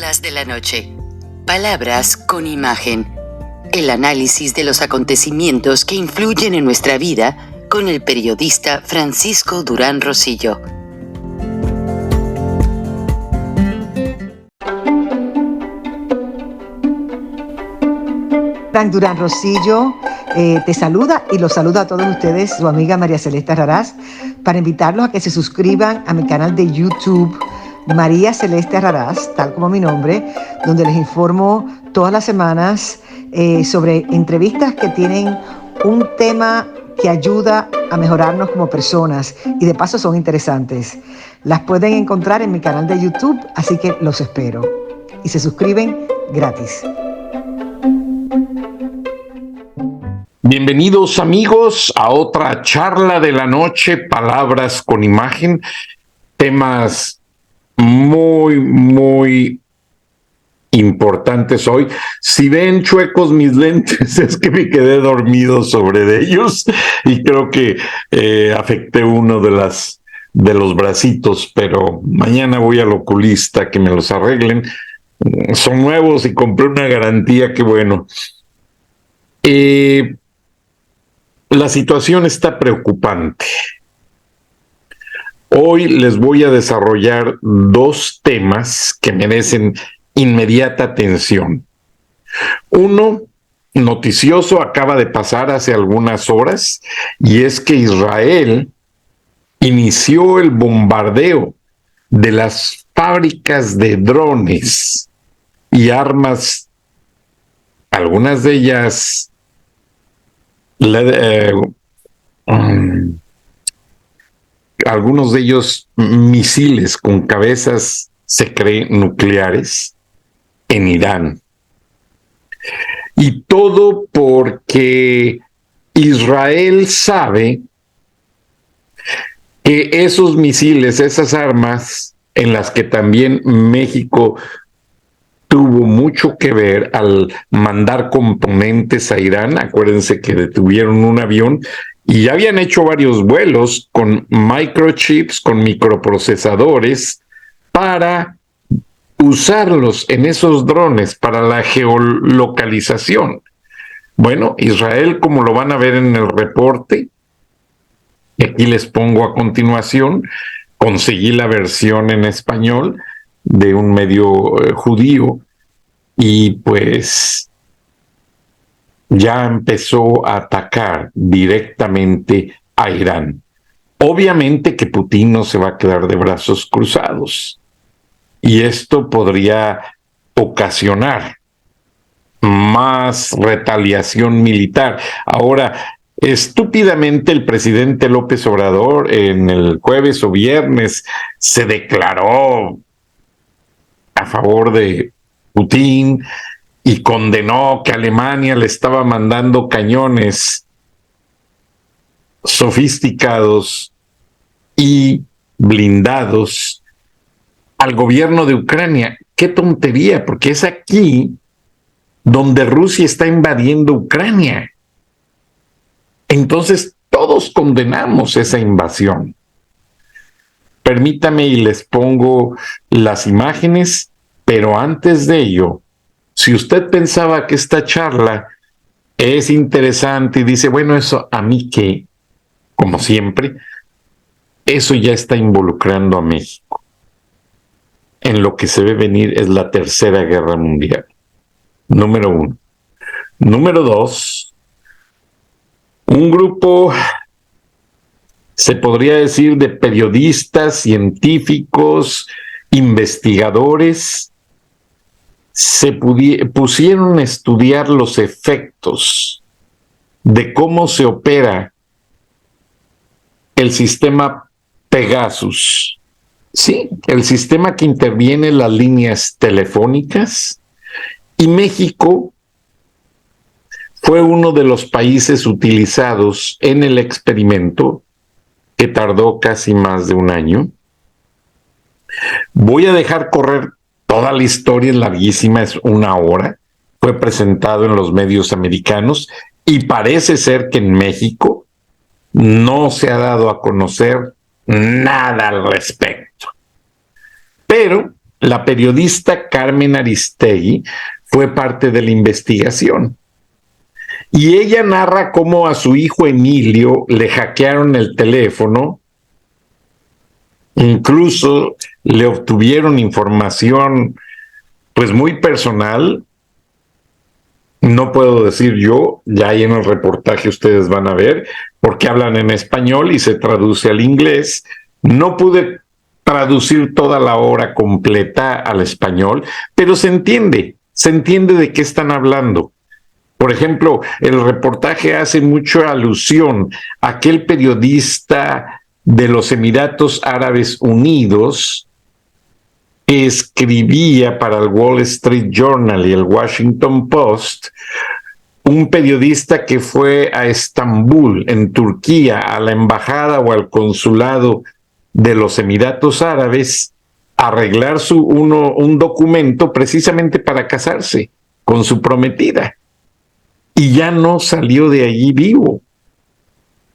Palabras de la noche. Palabras con imagen. El análisis de los acontecimientos que influyen en nuestra vida con el periodista Francisco Durán Rosillo. Durán Rosillo te saluda y los saluda a todos ustedes, su amiga María Celeste Raraz, para invitarlos a que se suscriban a mi canal de YouTube, María Celeste Raraz, tal como mi nombre, donde les informo todas las semanas sobre entrevistas que tienen un tema que ayuda a mejorarnos como personas y de paso son interesantes. Las pueden encontrar en mi canal de YouTube, así que los espero. Y se suscriben gratis. Bienvenidos amigos a otra charla de la noche, palabras con imagen, temas muy importantes hoy. Si ven chuecos mis lentes, es que me quedé dormido sobre ellos y creo que afecté uno de los bracitos, pero mañana voy al oculista que me los arreglen. Son nuevos y compré una garantía, que bueno. La situación está preocupante. Hoy les voy a desarrollar dos temas que merecen inmediata atención. Uno, noticioso, acaba de pasar hace algunas horas, y es que Israel inició el bombardeo de las fábricas de drones y armas, algunas de ellas algunos de ellos misiles con cabezas, se cree, nucleares, en Irán. Y todo porque Israel sabe que esos misiles, esas armas, en las que también México tuvo mucho que ver al mandar componentes a Irán. Acuérdense que detuvieron un avión y ya habían hecho varios vuelos con microchips, con microprocesadores, para usarlos en esos drones para la geolocalización. Bueno, Israel, como lo van a ver en el reporte, y aquí les pongo a continuación, conseguí la versión en español de un medio judío, y pues ya empezó a atacar directamente a Irán. Obviamente que Putin no se va a quedar de brazos cruzados, y esto podría ocasionar más retaliación militar. Ahora, estúpidamente el presidente López Obrador en el jueves o viernes se declaró a favor de Putin y condenó que Alemania le estaba mandando cañones sofisticados y blindados al gobierno de Ucrania. ¡Qué tontería! Porque es aquí donde Rusia está invadiendo Ucrania. Entonces todos condenamos esa invasión. Permítame y les pongo las imágenes, pero antes de ello, si usted pensaba que esta charla es interesante y dice, bueno, eso a mí qué, como siempre, eso ya está involucrando a México. En lo que se ve venir es la Tercera Guerra Mundial. Número uno. Número dos, un grupo, se podría decir, de periodistas, científicos, investigadores, se pusieron a estudiar los efectos de cómo se opera el sistema Pegasus. Sí, el sistema que interviene en las líneas telefónicas, y México fue uno de los países utilizados en el experimento, que tardó casi más de un año. Voy a dejar correr toda la historia, es larguísima, es una hora. Fue presentado en los medios americanos y parece ser que en México no se ha dado a conocer nada al respecto. Pero La periodista Carmen Aristegui fue parte de la investigación. Y ella narra cómo a su hijo Emilio le hackearon el teléfono, incluso le obtuvieron información pues muy personal. No puedo decir yo, ya ahí en el reportaje ustedes van a ver, porque hablan en español y se traduce al inglés. No pude traducir toda la obra completa al español, pero se entiende de qué están hablando. Por ejemplo, el reportaje hace mucha alusión a aquel periodista de los Emiratos Árabes Unidos que escribía para el Wall Street Journal y el Washington Post, un periodista que fue a Estambul, en Turquía, a la embajada o al consulado de los Emiratos Árabes, a arreglar un documento precisamente para casarse con su prometida. Y ya no salió de allí vivo.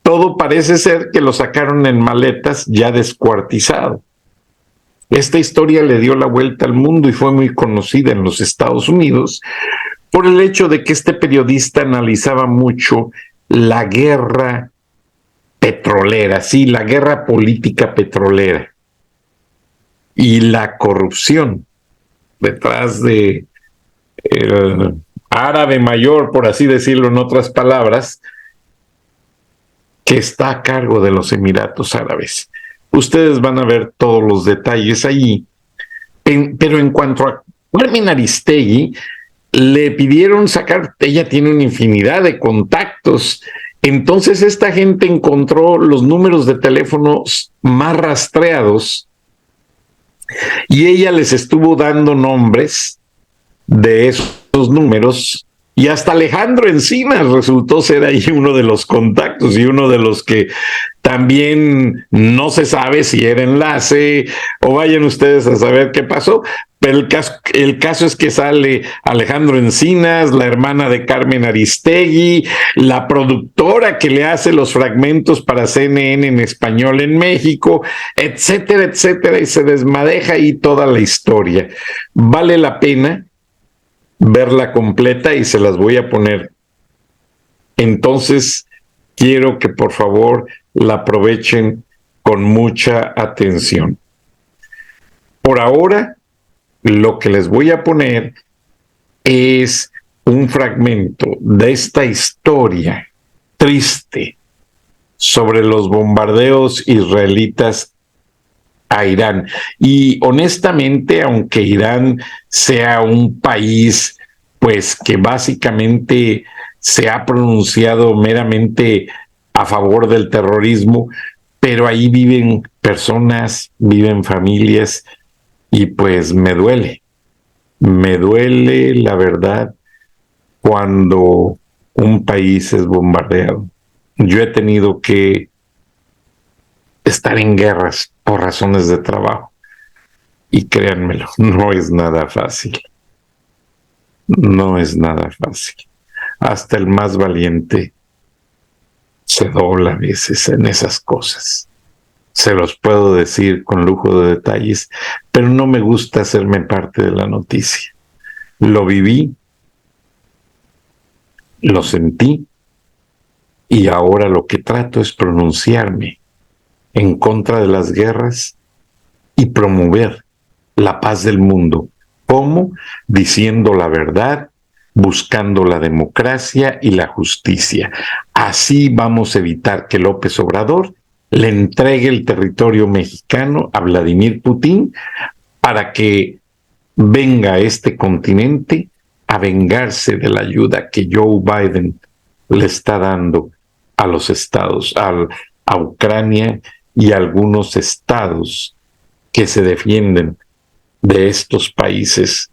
Todo parece ser que lo sacaron en maletas ya descuartizado. Esta historia le dio la vuelta al mundo y fue muy conocida en los Estados Unidos por el hecho de que este periodista analizaba mucho la guerra petrolera, sí, la guerra política petrolera y la corrupción detrás de el árabe mayor, por así decirlo en otras palabras, que está a cargo de los Emiratos Árabes. Ustedes van a ver todos los detalles allí. Pero en cuanto a Carmen Aristegui, le pidieron sacar, ella tiene una infinidad de contactos. Entonces esta gente encontró los números de teléfonos más rastreados y ella les estuvo dando nombres de esos números, y hasta Alejandro Encinas resultó ser ahí uno de los contactos y uno de los que también no se sabe si era enlace o vayan ustedes a saber qué pasó, pero el caso es que sale Alejandro Encinas, la hermana de Carmen Aristegui, la productora que le hace los fragmentos para CNN en español en México, etcétera, etcétera, y se desmadeja ahí toda la historia. Vale la pena verla completa y se las voy a poner. Entonces, quiero que por favor la aprovechen con mucha atención. Por ahora, lo que les voy a poner es un fragmento de esta historia triste sobre los bombardeos israelitas a Irán. Y honestamente, aunque Irán sea un país pues que básicamente se ha pronunciado meramente a favor del terrorismo, pero ahí viven personas, viven familias, y pues me duele la verdad cuando un país es bombardeado. Yo he tenido que estar en guerras por razones de trabajo. Y créanmelo, no es nada fácil. No es nada fácil. Hasta el más valiente se dobla a veces en esas cosas. Se los puedo decir con lujo de detalles, pero no me gusta hacerme parte de la noticia. Lo viví, lo sentí, y ahora lo que trato es pronunciarme en contra de las guerras y promover la paz del mundo. ¿Cómo? Diciendo la verdad, buscando la democracia y la justicia. Así vamos a evitar que López Obrador le entregue el territorio mexicano a Vladimir Putin para que venga a este continente a vengarse de la ayuda que Joe Biden le está dando a los estados, a Ucrania y a algunos estados que se defienden de estos países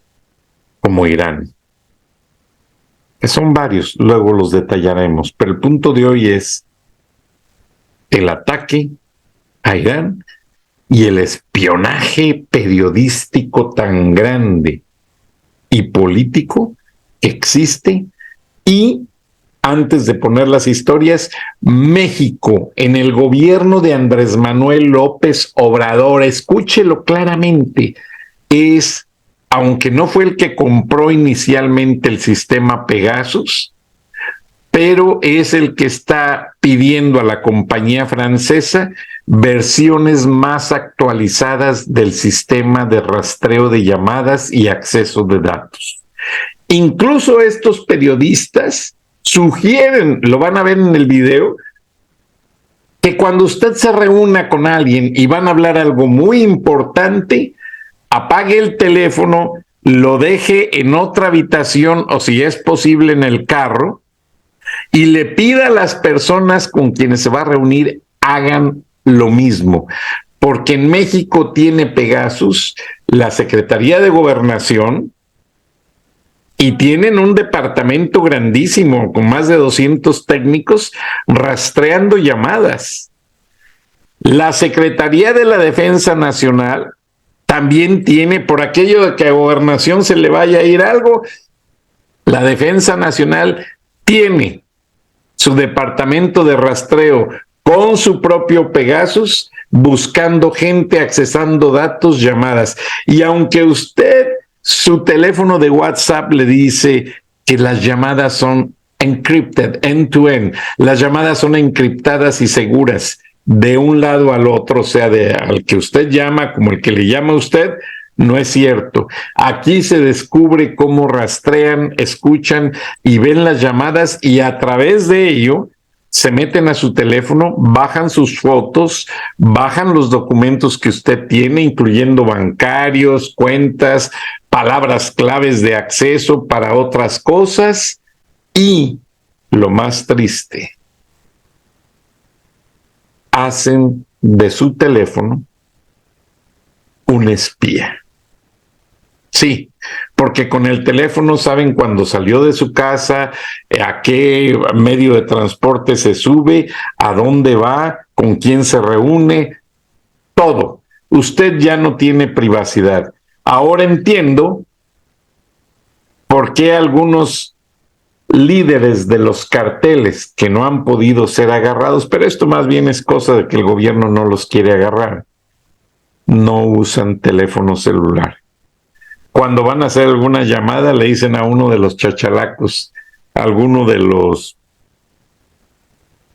como Irán. Que son varios, luego los detallaremos, pero el punto de hoy es el ataque a Irán y el espionaje periodístico tan grande y político que existe. Y antes de poner las historias, México, en el gobierno de Andrés Manuel López Obrador, escúchelo claramente, es, aunque no fue el que compró inicialmente el sistema Pegasus, pero es el que está pidiendo a la compañía francesa versiones más actualizadas del sistema de rastreo de llamadas y acceso de datos. Incluso estos periodistas sugieren, lo van a ver en el video, que cuando usted se reúna con alguien y van a hablar algo muy importante, apague el teléfono, lo deje en otra habitación o si es posible en el carro y le pida a las personas con quienes se va a reunir hagan lo mismo. Porque en México tiene Pegasus la Secretaría de Gobernación y tienen un departamento grandísimo con más de 200 técnicos rastreando llamadas. La Secretaría de la Defensa Nacional también tiene, por aquello de que a Gobernación se le vaya a ir algo, la Defensa Nacional tiene su departamento de rastreo con su propio Pegasus, buscando gente, accesando datos, llamadas. Y aunque usted, su teléfono de WhatsApp le dice que las llamadas son encrypted, end-to-end, las llamadas son encriptadas y seguras de un lado al otro, o sea, al que usted llama como el que le llama a usted, no es cierto. Aquí se descubre cómo rastrean, escuchan y ven las llamadas y a través de ello se meten a su teléfono, bajan sus fotos, bajan los documentos que usted tiene, incluyendo bancarios, cuentas, palabras claves de acceso para otras cosas y, lo más triste, hacen de su teléfono un espía. Sí, porque con el teléfono saben cuándo salió de su casa, a qué medio de transporte se sube, a dónde va, con quién se reúne, todo. Usted ya no tiene privacidad. Ahora entiendo por qué algunos líderes de los carteles que no han podido ser agarrados, pero esto más bien es cosa de que el gobierno no los quiere agarrar, no usan teléfono celular. Cuando van a hacer alguna llamada le dicen a uno de los chachalacos, a alguno de los,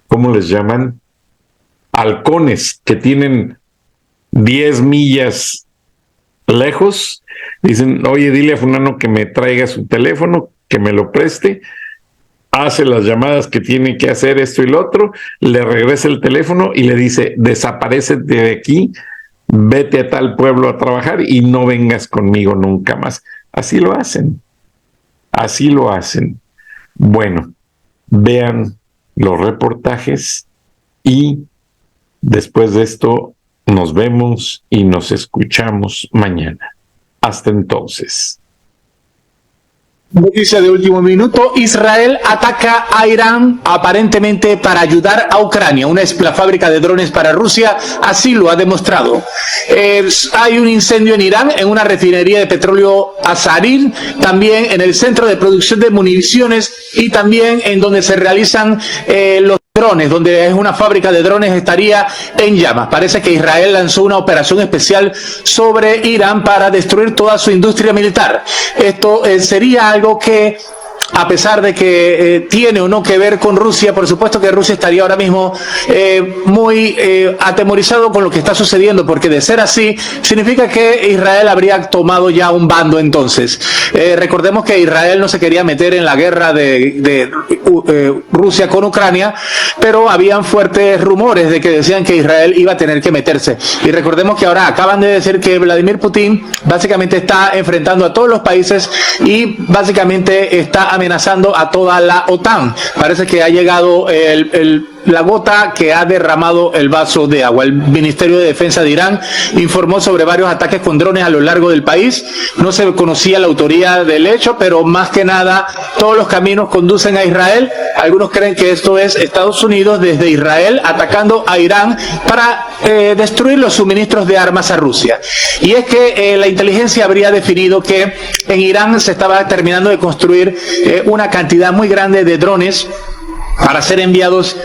¿cómo les llaman? Halcones que tienen 10 millas lejos, dicen, oye, dile a fulano que me traiga su teléfono, que me lo preste, hace las llamadas que tiene que hacer, esto y lo otro, le regresa el teléfono y le dice, desaparécete de aquí, vete a tal pueblo a trabajar y no vengas conmigo nunca más. Así lo hacen. Así lo hacen. Bueno, vean los reportajes y después de esto nos vemos y nos escuchamos mañana. Hasta entonces. Noticia de último minuto, Israel ataca a Irán aparentemente para ayudar a Ucrania. La fábrica de drones para Rusia así lo ha demostrado. Hay un incendio en Irán, en una refinería de petróleo Azarir, también en el centro de producción de municiones y también en donde se realizan los drones, donde es una fábrica de drones, estaría en llamas. Parece que Israel lanzó una operación especial sobre Irán para destruir toda su industria militar. Esto sería algo que, a pesar de que tiene o no que ver con Rusia, por supuesto que Rusia estaría ahora mismo muy atemorizado con lo que está sucediendo, porque de ser así, significa que Israel habría tomado ya un bando entonces. Recordemos que Israel no se quería meter en la guerra de Rusia con Ucrania, pero habían fuertes rumores de que decían que Israel iba a tener que meterse. Y recordemos que ahora acaban de decir que Vladimir Putin básicamente está enfrentando a todos los países y básicamente está amenazando a toda la OTAN. Parece que ha llegado la gota que ha derramado el vaso de agua. El Ministerio de Defensa de Irán informó sobre varios ataques con drones a lo largo del país. No se conocía la autoría del hecho, pero más que nada todos los caminos conducen a Israel. Algunos creen que esto es Estados Unidos desde Israel atacando a Irán para destruir los suministros de armas a Rusia. Y es que la inteligencia habría definido que en Irán se estaba terminando de construir una cantidad muy grande de drones para ser enviados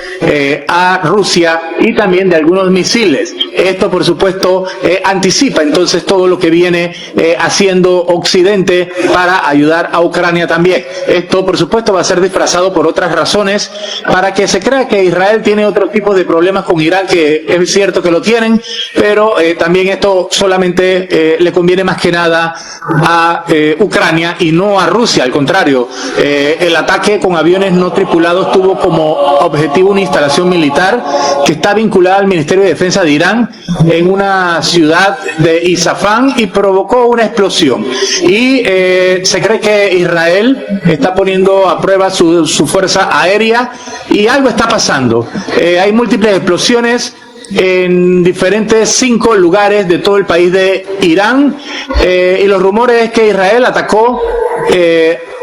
a Rusia, y también de algunos misiles. Esto, por supuesto, anticipa entonces todo lo que viene haciendo Occidente para ayudar a Ucrania también. Esto, por supuesto, va a ser disfrazado por otras razones para que se crea que Israel tiene otro tipo de problemas con Irán, que es cierto que lo tienen, pero también esto solamente le conviene más que nada a Ucrania y no a Rusia. Al contrario, el ataque con aviones no tripulados tuvo como objetivo una instalación militar que está vinculada al Ministerio de Defensa de Irán en una ciudad de Isfahán y provocó una explosión. Y se cree que Israel está poniendo a prueba su fuerza aérea y algo está pasando. Hay múltiples explosiones en diferentes 5 lugares de todo el país de Irán, y los rumores es que Israel atacó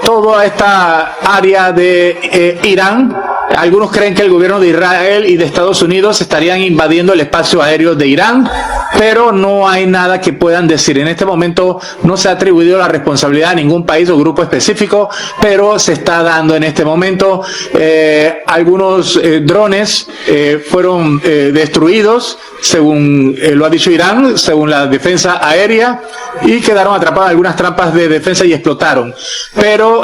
toda esta área de Irán. Algunos creen que el gobierno de Israel y de Estados Unidos estarían invadiendo el espacio aéreo de Irán, pero no hay nada que puedan decir. En este momento no se ha atribuido la responsabilidad a ningún país o grupo específico, pero se está dando en este momento. Algunos drones fueron destruidos, según lo ha dicho Irán, según la defensa aérea, y quedaron atrapadas algunas trampas de defensa y explotaron. Pero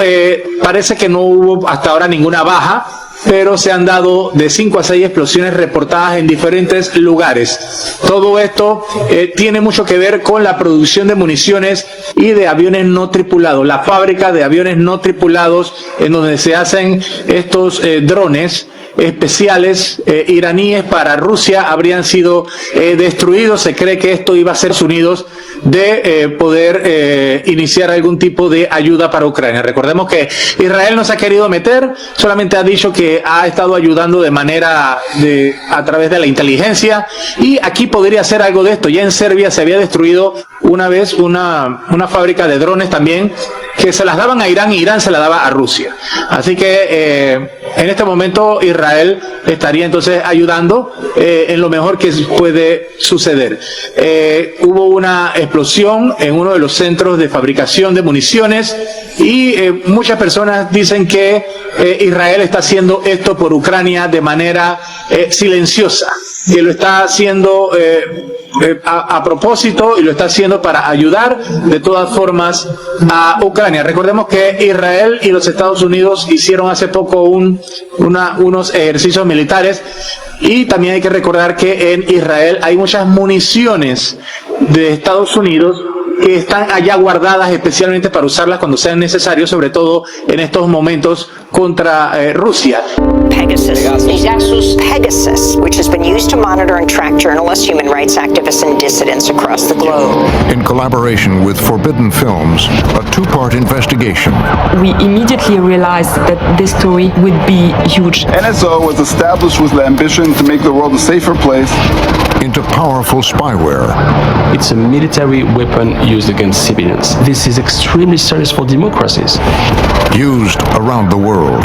parece que no hubo hasta ahora ninguna baja, pero se han dado de 5 a 6 explosiones reportadas en diferentes lugares. Todo esto tiene mucho que ver con la producción de municiones y de aviones no tripulados. La fábrica de aviones no tripulados en donde se hacen estos drones especiales iraníes para Rusia habrían sido destruidos. Se cree que esto iba a ser Unidos de poder iniciar algún tipo de ayuda para Ucrania. Recordemos que Israel no se ha querido meter, solamente ha dicho que ha estado ayudando de manera a través de la inteligencia, y aquí podría hacer algo de esto. Ya en Serbia se había destruido una vez una fábrica de drones también, que se las daban a Irán y Irán se la daba a Rusia. Así que en este momento Israel estaría entonces ayudando en lo mejor que puede suceder. Hubo una explosión en uno de los centros de fabricación de municiones y muchas personas dicen que Israel está haciendo esto por Ucrania de manera silenciosa, que lo está haciendo a propósito y lo está haciendo para ayudar de todas formas a Ucrania. Recordemos que Israel y los Estados Unidos hicieron hace poco unos ejercicios militares, y también hay que recordar que en Israel hay muchas municiones de Estados Unidos que están allá guardadas especialmente para usarlas cuando sean necesarios, sobre todo en estos momentos contra Rusia. Pegasus, which has been used to monitor and track journalists, human rights activists, and dissidents across the globe. In collaboration with Forbidden Films, a 2-part investigation. We immediately realized that this story would be huge. NSO was established with the ambition to make the world a safer place. Into powerful spyware. It's a military weapon used against civilians. This is extremely serious for democracies. Used around the world.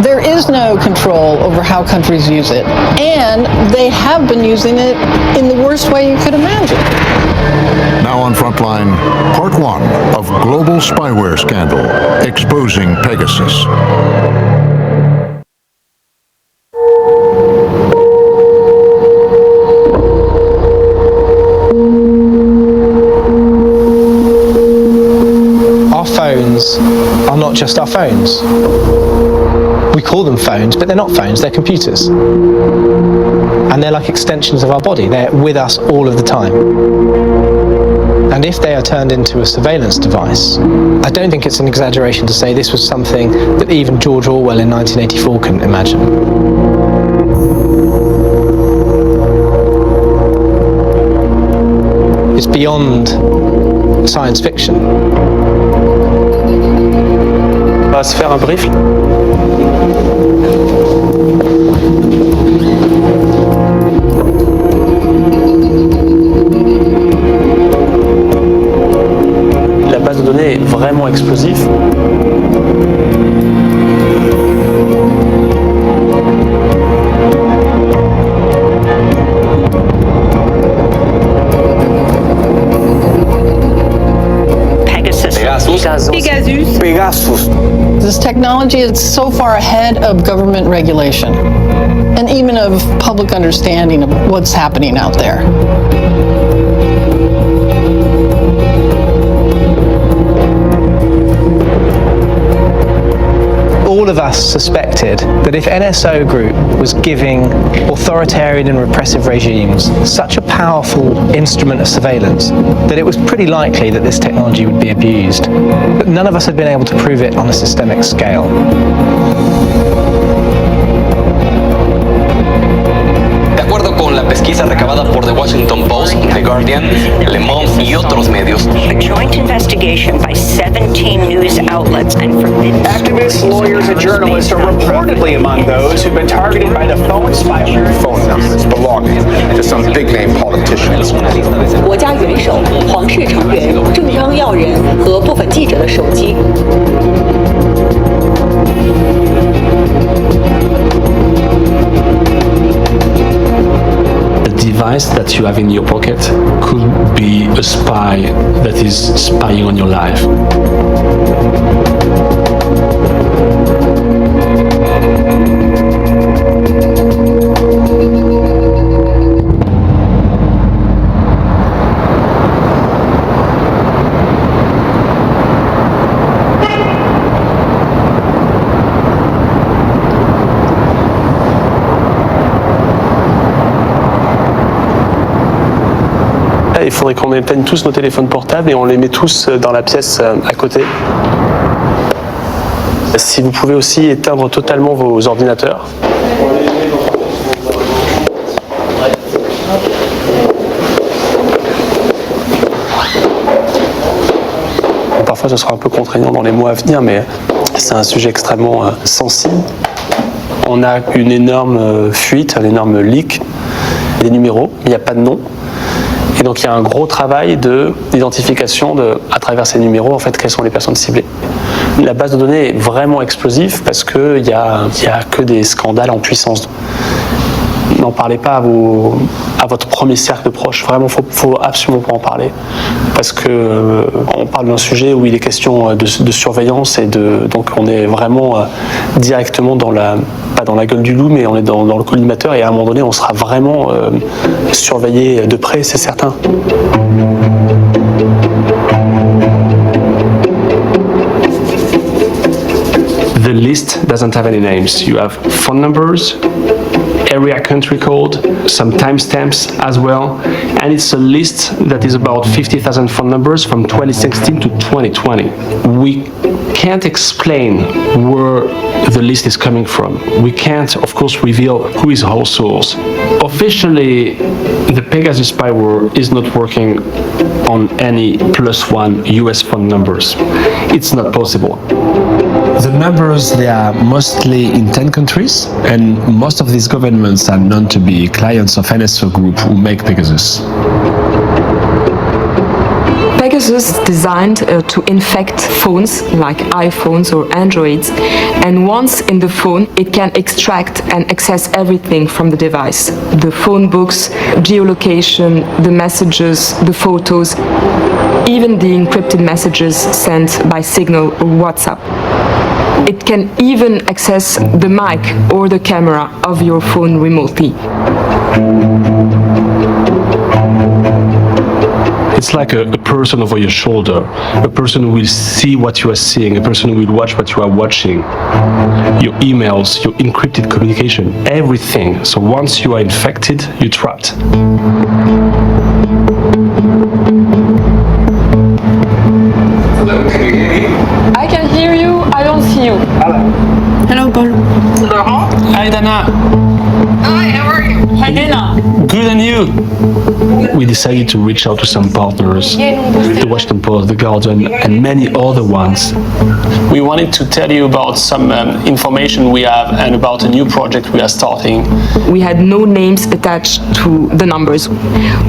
There is no control over how countries use it, and they have been using it in the worst way you could imagine. Now on Frontline, part 1 of Global Spyware Scandal, Exposing Pegasus. Our phones are not just our phones. We call them phones, but they're not phones, they're computers. And they're like extensions of our body. They're with us all of the time. And if they are turned into a surveillance device, I don't think it's an exaggeration to say this was something that even George Orwell in 1984 couldn't imagine. It's beyond science fiction. On va se faire un brief. La base de données est vraiment explosive. Pegasus Pegasus. This technology is so far ahead of government regulation and even of public understanding of what's happening out there. All of us suspected that if NSO Group was giving authoritarian and repressive regimes such a powerful instrument of surveillance, that it was pretty likely that this technology would be abused. But none of us had been able to prove it on a systemic scale. Con la pesquisa recabada por The Washington Post, The Guardian, Le Monde y otros medios. A joint investigation by 17 news outlets and forbidden... Activists, lawyers, and journalists are reportedly among those who've been targeted by the phone spyware. Phone numbers belonging to some big-name politicians. 国家元首、皇室成员、政商要人和部分记者的手机。Device that you have in your pocket could be a spy that is spying on your life. Il faudrait qu'on éteigne tous nos téléphones portables et on les met tous dans la pièce à côté. Si vous pouvez aussi éteindre totalement vos ordinateurs. Parfois ce sera un peu contraignant dans les mois à venir, mais c'est un sujet extrêmement sensible. On a une énorme fuite, un énorme leak des numéros, il n'y a pas de nom. Et donc il y a un gros travail d'identification à travers ces numéros, en fait, quelles sont les personnes ciblées. La base de données est vraiment explosive parce qu'il n'y a que des scandales en puissance. N'en parlez pas à votre premier cercle de proches. Vraiment, faut absolument pas en parler. Parce que on parle d'un sujet où il est question de surveillance et donc on est vraiment directement pas dans la gueule du loup, mais on est dans le collimateur et à un moment donné, on sera vraiment surveillé de près, c'est certain. The list doesn't have any names. You have phone numbers, area country code, some timestamps as well, and it's a list that is about 50,000 phone numbers from 2016 to 2020. We can't explain where the list is coming from. We can't, of course, reveal who is our source. Officially, the Pegasus spyware is not working on any +1 US phone numbers. It's not possible. The numbers, they are mostly in 10 countries, and most of these governments are known to be clients of NSO Group who make Pegasus. Pegasus is designed to infect phones like iPhones or Androids, and once in the phone it can extract and access everything from the device. The phone books, geolocation, the messages, the photos, even the encrypted messages sent by Signal or WhatsApp. It can even access the mic or the camera of your phone remotely. It's like a person over your shoulder, a person who will see what you are seeing, a person who will watch what you are watching, your emails, your encrypted communication, everything. So once you are infected, you're trapped. I can hear you, I don't see you. Hello, Paul. Hi, Dana. Hi, how are you? Hi, Dana. Good, and you? We decided to reach out to some partners, the Washington Post, the Guardian, and many other ones. We wanted to tell you about some information we have and about a new project we are starting. We had no names attached to the numbers.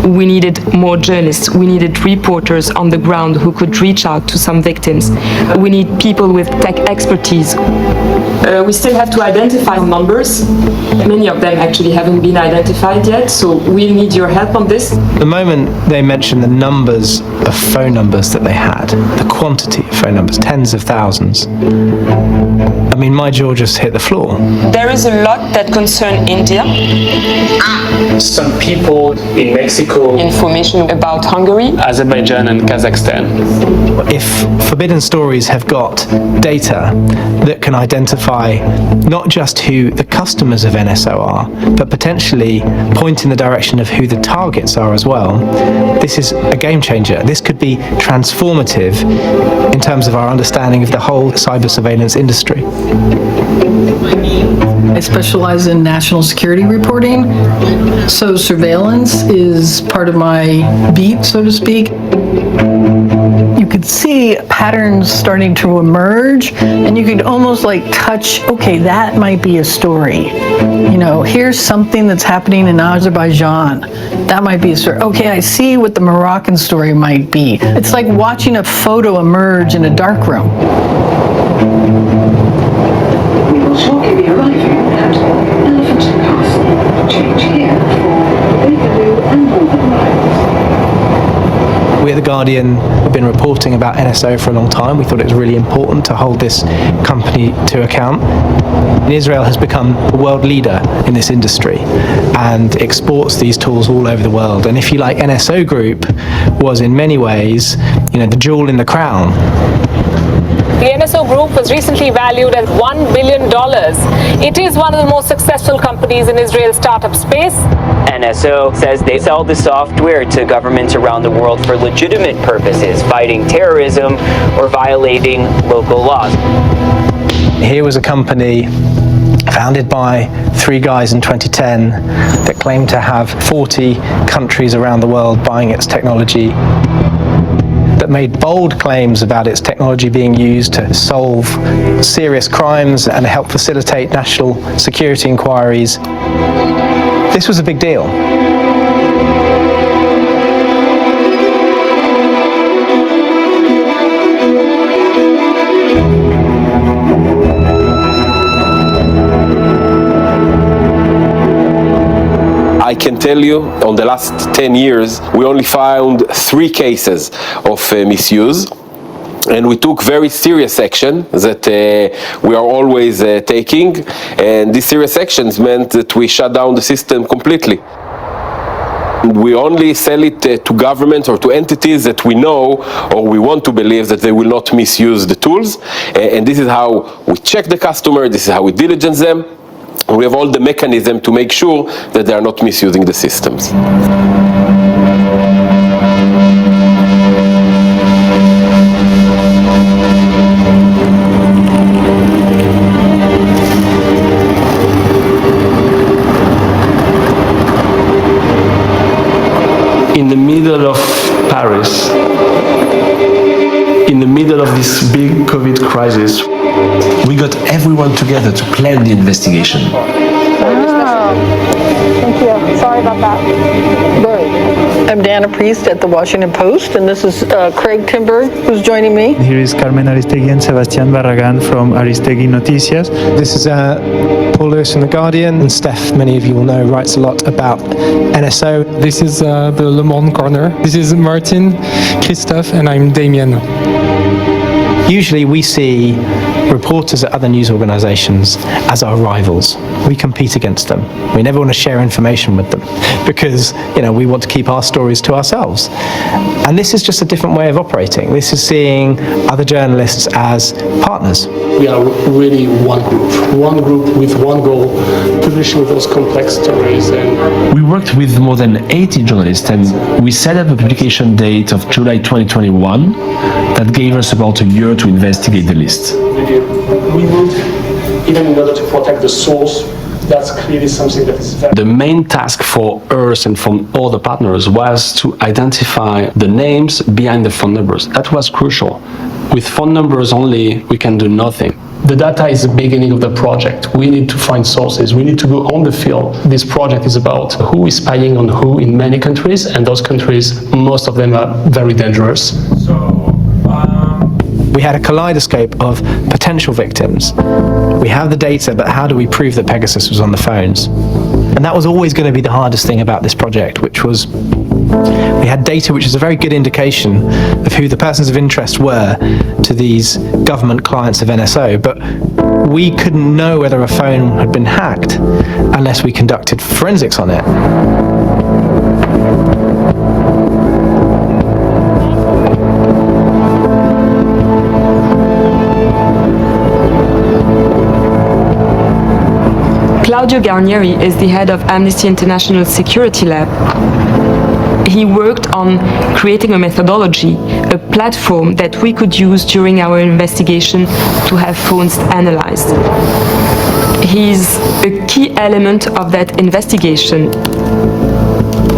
We needed more journalists. We needed reporters on the ground who could reach out to some victims. We need people with tech expertise. We still have to identify numbers. Many of them actually haven't been identified yet, so we need your help on this. the moment they mentioned the numbers of phone numbers that they had, the quantity of phone numbers, tens of thousands, I mean, my jaw just hit the floor. There is a lot that concern India. Some people in Mexico, Information about Hungary. Azerbaijan and Kazakhstan. If Forbidden Stories have got data that can identify not just who the customers of NSO are, but potentially point in the direction of who the targets are as well, this is a game changer. This could be transformative in terms of our understanding of the whole cyber surveillance industry. I specialize in national security reporting, so surveillance is part of my beat, so to speak. You could see patterns starting to emerge, and you could almost like touch, okay, that might be a story. You know, here's something that's happening in Azerbaijan. That might be a story. Okay, I see what the Moroccan story might be. It's like watching a photo emerge in a dark room. We will shortly be arriving at Elephant Castle. Change here for Waterloo and Northern Lines. We at The Guardian have been reporting about NSO for a long time. We thought it was really important to hold this company to account. And Israel has become a world leader in this industry and exports these tools all over the world. And if you like, NSO Group was in many ways, you know, the jewel in the crown. The NSO Group was recently valued at $1 billion. It is one of the most successful companies in Israel's startup space. NSO says they sell the software to governments around the world for legitimate purposes, fighting terrorism or violating local laws. Here was a company founded by 3 guys in 2010 that claimed to have 40 countries around the world buying its technology, that made bold claims about its technology being used to solve serious crimes and help facilitate national security inquiries. This was a big deal. I can tell you, on the last 10 years, we only found 3 cases of misuse. And we took very serious action that we are always taking. And these serious actions meant that we shut down the system completely. We only sell it to governments or to entities that we know or we want to believe that they will not misuse the tools. And this is how we check the customer, this is how we diligence them. We have all the mechanism to make sure that they are not misusing the systems. In the middle of Paris, in the middle of this big COVID crisis, we got everyone together to plan the investigation. Thank you. Sorry about that. I'm Dana Priest at the Washington Post, and this is Craig Timber, who's joining me. Here is Carmen Aristegui and Sebastián Barragán from Aristegui Noticias. This is Paul Lewis from The Guardian, and Steph, many of you will know, writes a lot about NSO. This is the Le Monde Corner. This is Martin, Christophe, and I'm Damien. Usually we see reporters at other news organizations as our rivals. We compete against them. We never want to share information with them because, you know, we want to keep our stories to ourselves. And this is just a different way of operating. This is seeing other journalists as partners. We are really one group with one goal, publishing those complex stories. And we worked with more than 80 journalists, and we set up a publication date of July 2021 that gave us about a year to investigate the list. We would, even in order to protect the source, that's clearly something that is very... The main task for us and from all the partners was to identify the names behind the phone numbers. That was crucial. With phone numbers only, we can do nothing. The data is the beginning of the project. We need to find sources. We need to go on the field. This project is about who is spying on who in many countries, and those countries, most of them are very dangerous. We had a kaleidoscope of potential victims. We have the data, but how do we prove that Pegasus was on the phones? And that was always going to be the hardest thing about this project, which was We had data which is a very good indication of who the persons of interest were to these government clients of NSO, but we couldn't know whether a phone had been hacked unless we conducted forensics on it. Claudio Garnieri is the head of Amnesty International Security Lab. He worked on creating a methodology, a platform that we could use during our investigation to have phones analyzed. He's a key element of that investigation.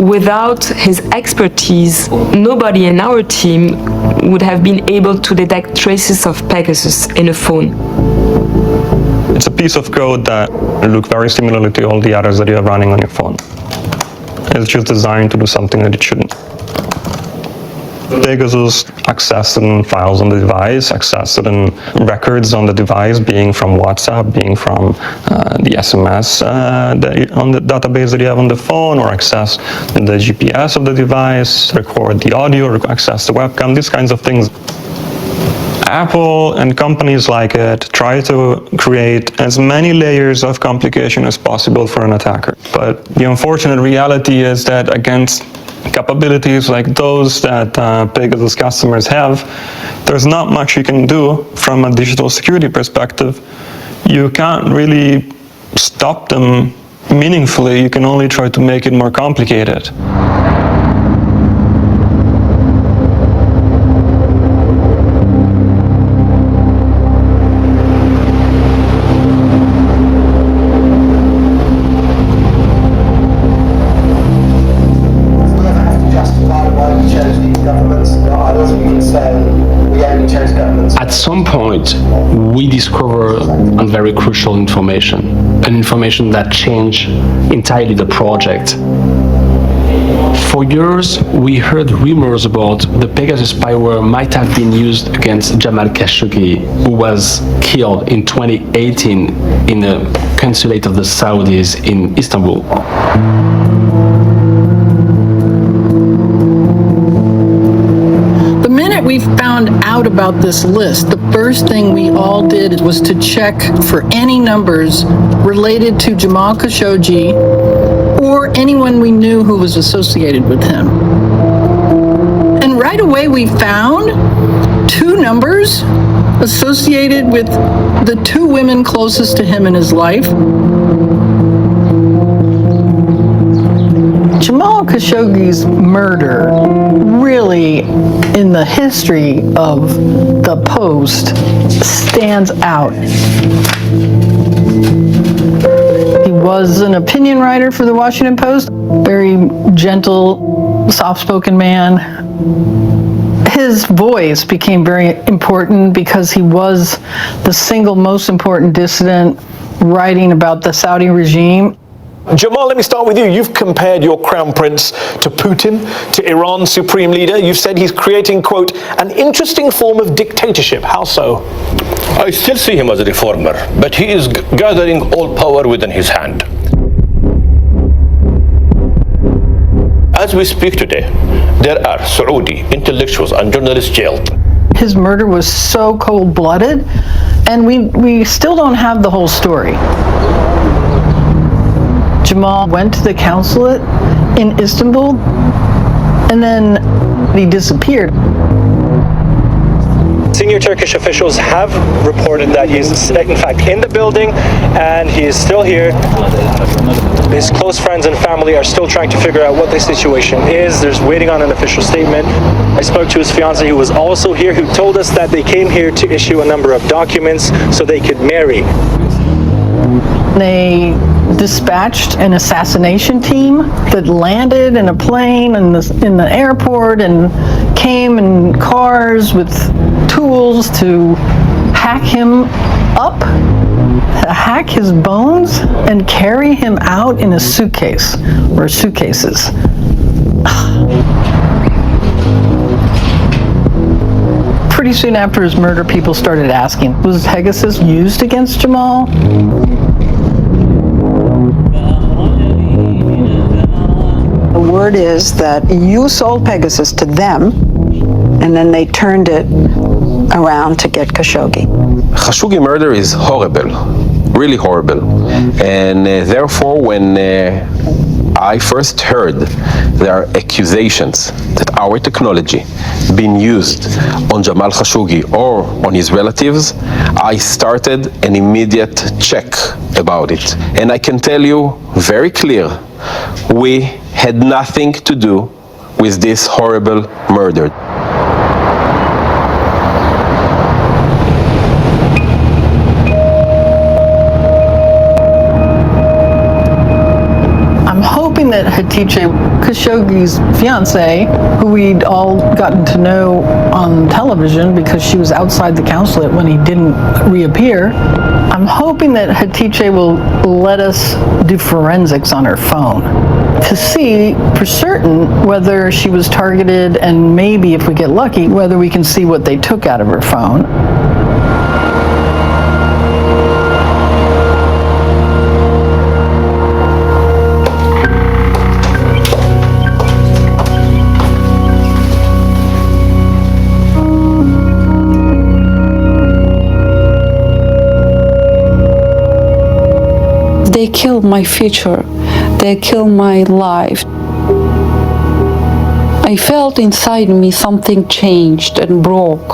Without his expertise, nobody in our team would have been able to detect traces of Pegasus in a phone. It's a piece of code that looks very similar to all the others that you are running on your phone. It's just designed to do something that it shouldn't. Pegasus accessed certain files on the device, accessed certain records on the device, being from WhatsApp, being from the SMS on the database that you have on the phone, or access the GPS of the device, record the audio, or access the webcam, these kinds of things. Apple and companies like it try to create as many layers of complication as possible for an attacker. But the unfortunate reality is that against capabilities like those that Pegasus customers have, there's not much you can do from a digital security perspective. You can't really stop them meaningfully. You can only try to make it more complicated. At some point, we discover very crucial information, an information that changed entirely the project. For years, we heard rumors about the Pegasus spyware might have been used against Jamal Khashoggi, who was killed in 2018 in a consulate of the Saudis in Istanbul. We found out about this list, the first thing we all did was to check for any numbers related to Jamal Khashoggi or anyone we knew who was associated with him. And right away we found 2 numbers associated with the 2 women closest to him in his life. Jamal Khashoggi's murder really, in the history of the Post, stands out. He was an opinion writer for the Washington Post, very gentle, soft-spoken man. His voice became very important because he was the single most important dissident writing about the Saudi regime. Jamal, let me start with you. You've compared your crown prince to Putin, to Iran's supreme leader. You've said he's creating, quote, an interesting form of dictatorship. How so? I still see him as a reformer, but he is gathering all power within his hand. As we speak today, there are Saudi intellectuals and journalists jailed. His murder was so cold-blooded, and we still don't have the whole story. Jamal went to the consulate in Istanbul, and then he disappeared. Senior Turkish officials have reported that he is in fact in the building and he is still here. His close friends and family are still trying to figure out what the situation is. There's waiting on an official statement. I spoke to his fiancée, who was also here, who told us that they came here to issue a number of documents so they could marry. They dispatched an assassination team that landed in a plane in the airport and came in cars with tools to hack him up, hack his bones, and carry him out in a suitcase or suitcases. Pretty soon after his murder, people started asking, was Pegasus used against Jamal? word is that you sold Pegasus to them, and then they turned it around to get Khashoggi. Khashoggi murder is horrible, really horrible. And therefore, when I first heard there are accusations that our technology been used on Jamal Khashoggi or on his relatives, I started an immediate check about it. And I can tell you very clear, we had nothing to do with this horrible murder. That Hatice Khashoggi's fiance, who we'd all gotten to know on television because she was outside the consulate when he didn't reappear, I'm hoping that Hatice will let us do forensics on her phone to see for certain whether she was targeted, and maybe if we get lucky, whether we can see what they took out of her phone. They killed my future. They killed my life. I felt inside me something changed and broke.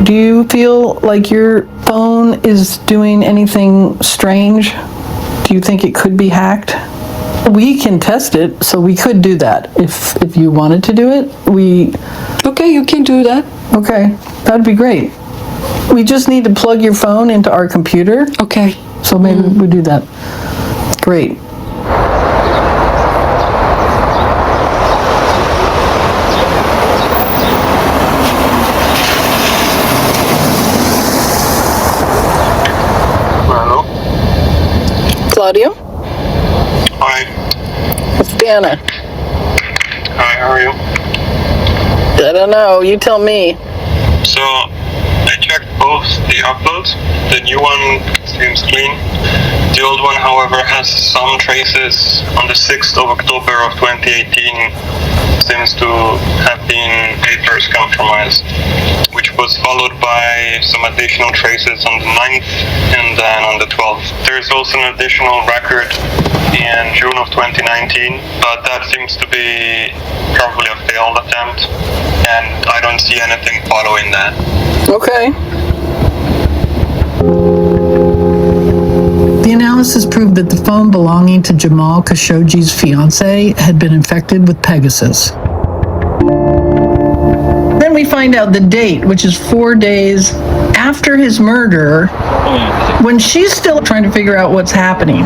Do you feel like your phone is doing anything strange? Do you think it could be hacked? We can test it, so we could do that. If you wanted to do it, Okay, you can do that. Okay, that'd be great. We just need to plug your phone into our computer. Okay. So maybe we do that. Great. Hello? Claudio? Hi. It's Dana. Hi, how are you? I don't know, you tell me. So, I checked both the uploads. The new one seems clean. The old one, however, has some traces on the 6th of October of 2018. Seems to have been papers compromised, which was followed by some additional traces on the 9th and then on the 12th. There's also an additional record in June of 2019, but that seems to be probably a failed attempt, and I don't see anything following that. Okay. The analysis proved that the phone belonging to Jamal Khashoggi's fiance had been infected with Pegasus. Then we find out the date, which is 4 days after his murder, when she's still trying to figure out what's happening.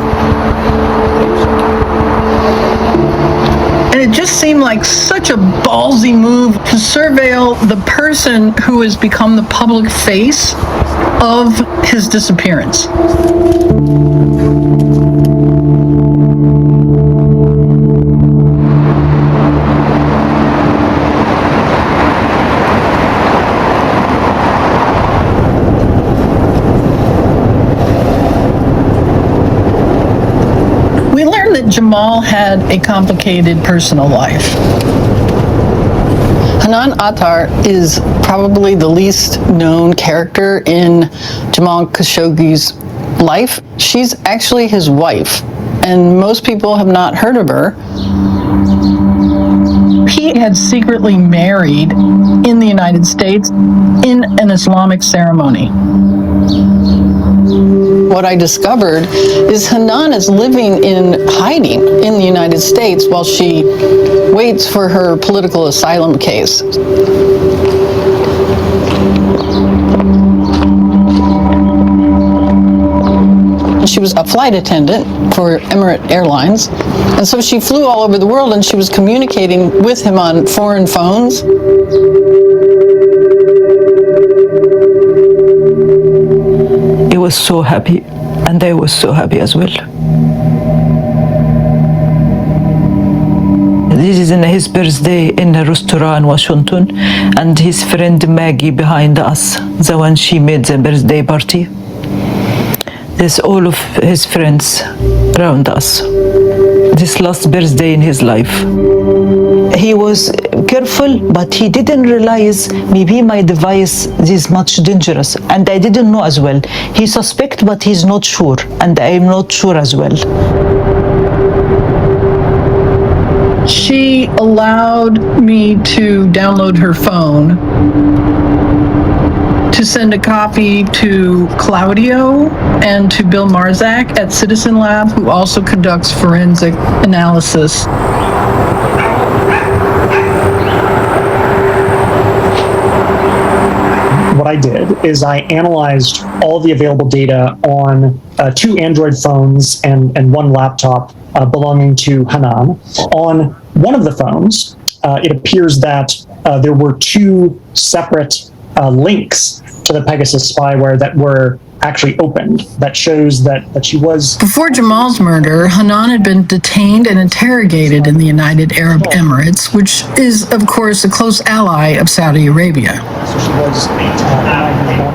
And it just seemed like such a ballsy move to surveil the person who has become the public face of his disappearance. Jamal had a complicated personal life. Hanan Attar is probably the least known character in Jamal Khashoggi's life. She's actually his wife, and most people have not heard of her. He had secretly married in the United States in an Islamic ceremony. What I discovered is Hanan is living in hiding in the United States while she waits for her political asylum case. She was a flight attendant for Emirates Airlines, and so she flew all over the world, and she was communicating with him on foreign phones. He was so happy, and I was so happy as well. This is his birthday in a restaurant in Washington, and his friend Maggie behind us, the one she made the birthday party. There's all of his friends around us. This last birthday in his life. He was careful, but he didn't realize maybe my device is much dangerous, and I didn't know as well. He suspect, but he's not sure, and I'm not sure as well. She allowed me to download her phone, to send a copy to Claudio and to Bill Marzak at Citizen Lab, who also conducts forensic analysis. What I did is I analyzed all the available data on 2 Android phones and 1 laptop belonging to Hanan. On one of the phones, it appears that there were 2 separate links to the Pegasus spyware that were actually opened. That shows that she was... Before Jamal's murder, Hanan had been detained and interrogated in the United Arab Emirates, which is, of course, a close ally of Saudi Arabia.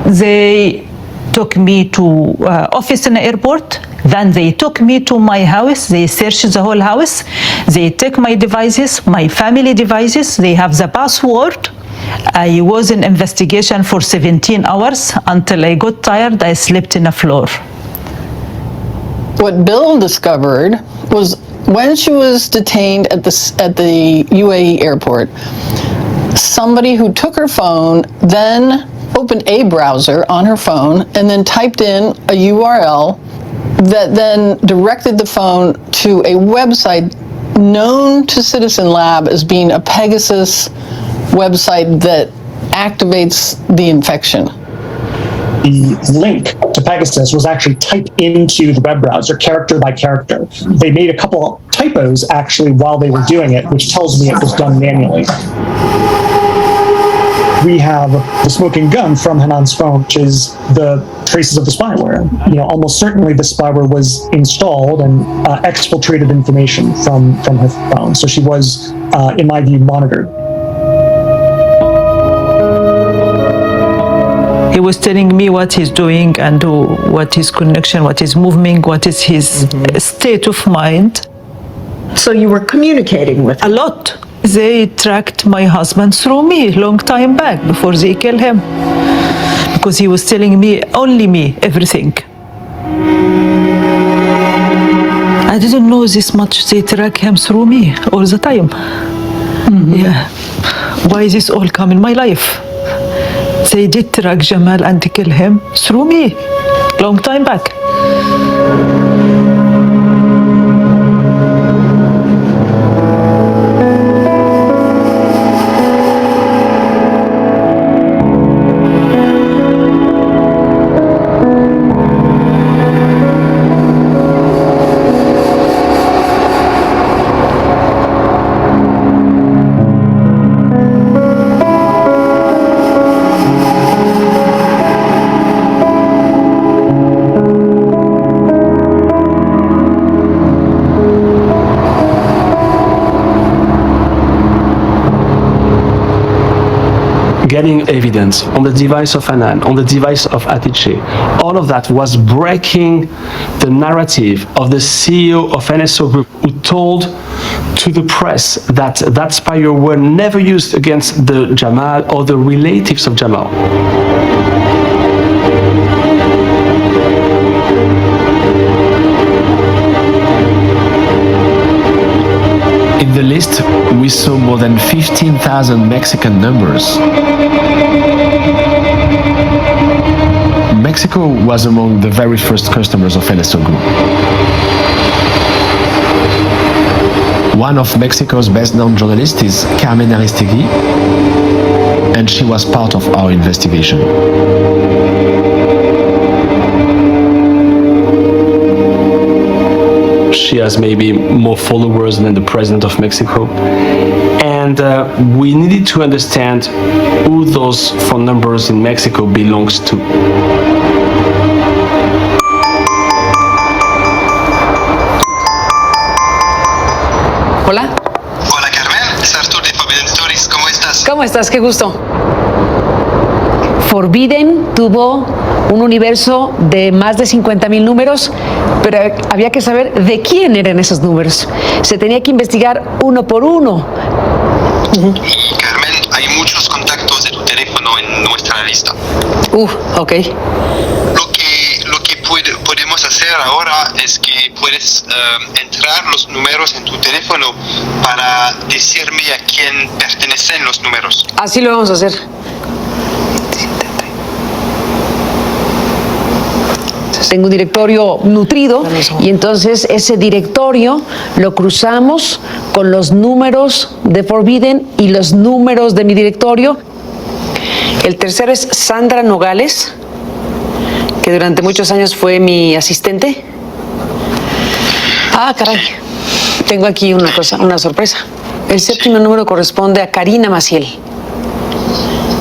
They took me to office in the airport. Then they took me to my house. They searched the whole house. They took my devices, my family devices. They have the password. I was in investigation for 17 hours until I got tired. I slept in the floor. What Bill discovered was when she was detained at the UAE airport, somebody who took her phone then opened a browser on her phone and then typed in a URL that then directed the phone to a website known to Citizen Lab as being a Pegasus website that activates the infection. The link to Pegasus was actually typed into the web browser, character by character. They made a couple typos actually while they were doing it, which tells me it was done manually. We have the smoking gun from Hanan's phone, which is the traces of the spyware. Almost certainly the spyware was installed and exfiltrated information from her phone. So she was, in my view, monitored. He was telling me what he's doing and what his connection, what his movement, what is his state of mind. So you were communicating with him? A lot. They tracked my husband through me long time back before they killed him. Because he was telling me, only me, everything. I didn't know this much. They track him through me all the time. Yeah. Why this all come in my life? They did track Jamal and kill him through me, long time back. Getting evidence on the device of Hanan, on the device of Atice, all of that was breaking the narrative of the CEO of NSO Group, who told to the press that that spyware were never used against the Jamal or the relatives of Jamal. In the list, we saw more than 15,000 Mexican numbers. Mexico was among the very first customers of NSO Group. One of Mexico's best-known journalists is Carmen Aristegui, and she was part of our investigation. She has maybe more followers than the president of Mexico. And we needed to understand who those phone numbers in Mexico belongs to. Hola. Hola Carmen, es Artur de Forbidden Stories, ¿cómo estás? ¿Cómo estás? Qué gusto. Forbidden tuvo un universo de más de 50,000 números, pero había que saber de quién eran esos números. Se tenía que investigar uno por uno. Carmen, hay muchos contactos de tu teléfono en nuestra lista. Ok. Lo que podemos hacer ahora es que puedes entrar los números en tu teléfono para decirme a quién pertenecen los números. Así lo vamos a hacer. Tengo un directorio nutrido y entonces ese directorio lo cruzamos con los números de Forbidden y los números de mi directorio. El tercero es Sandra Nogales, que durante muchos años fue mi asistente. Ah, caray. Tengo aquí una sorpresa. El séptimo número corresponde a Karina Maciel.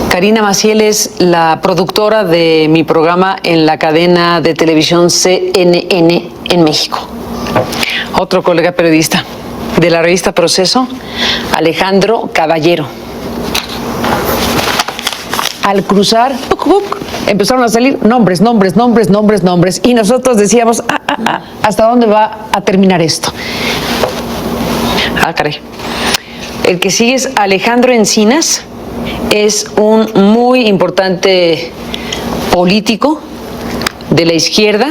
Karina Maciel es la productora de mi programa en la cadena de televisión CNN en México. Otro colega periodista de la revista Proceso, Alejandro Caballero. Al cruzar, empezaron a salir nombres, y nosotros decíamos, ¿hasta dónde va a terminar esto? Caray. El que sigue es Alejandro Encinas. Es un muy importante político de la izquierda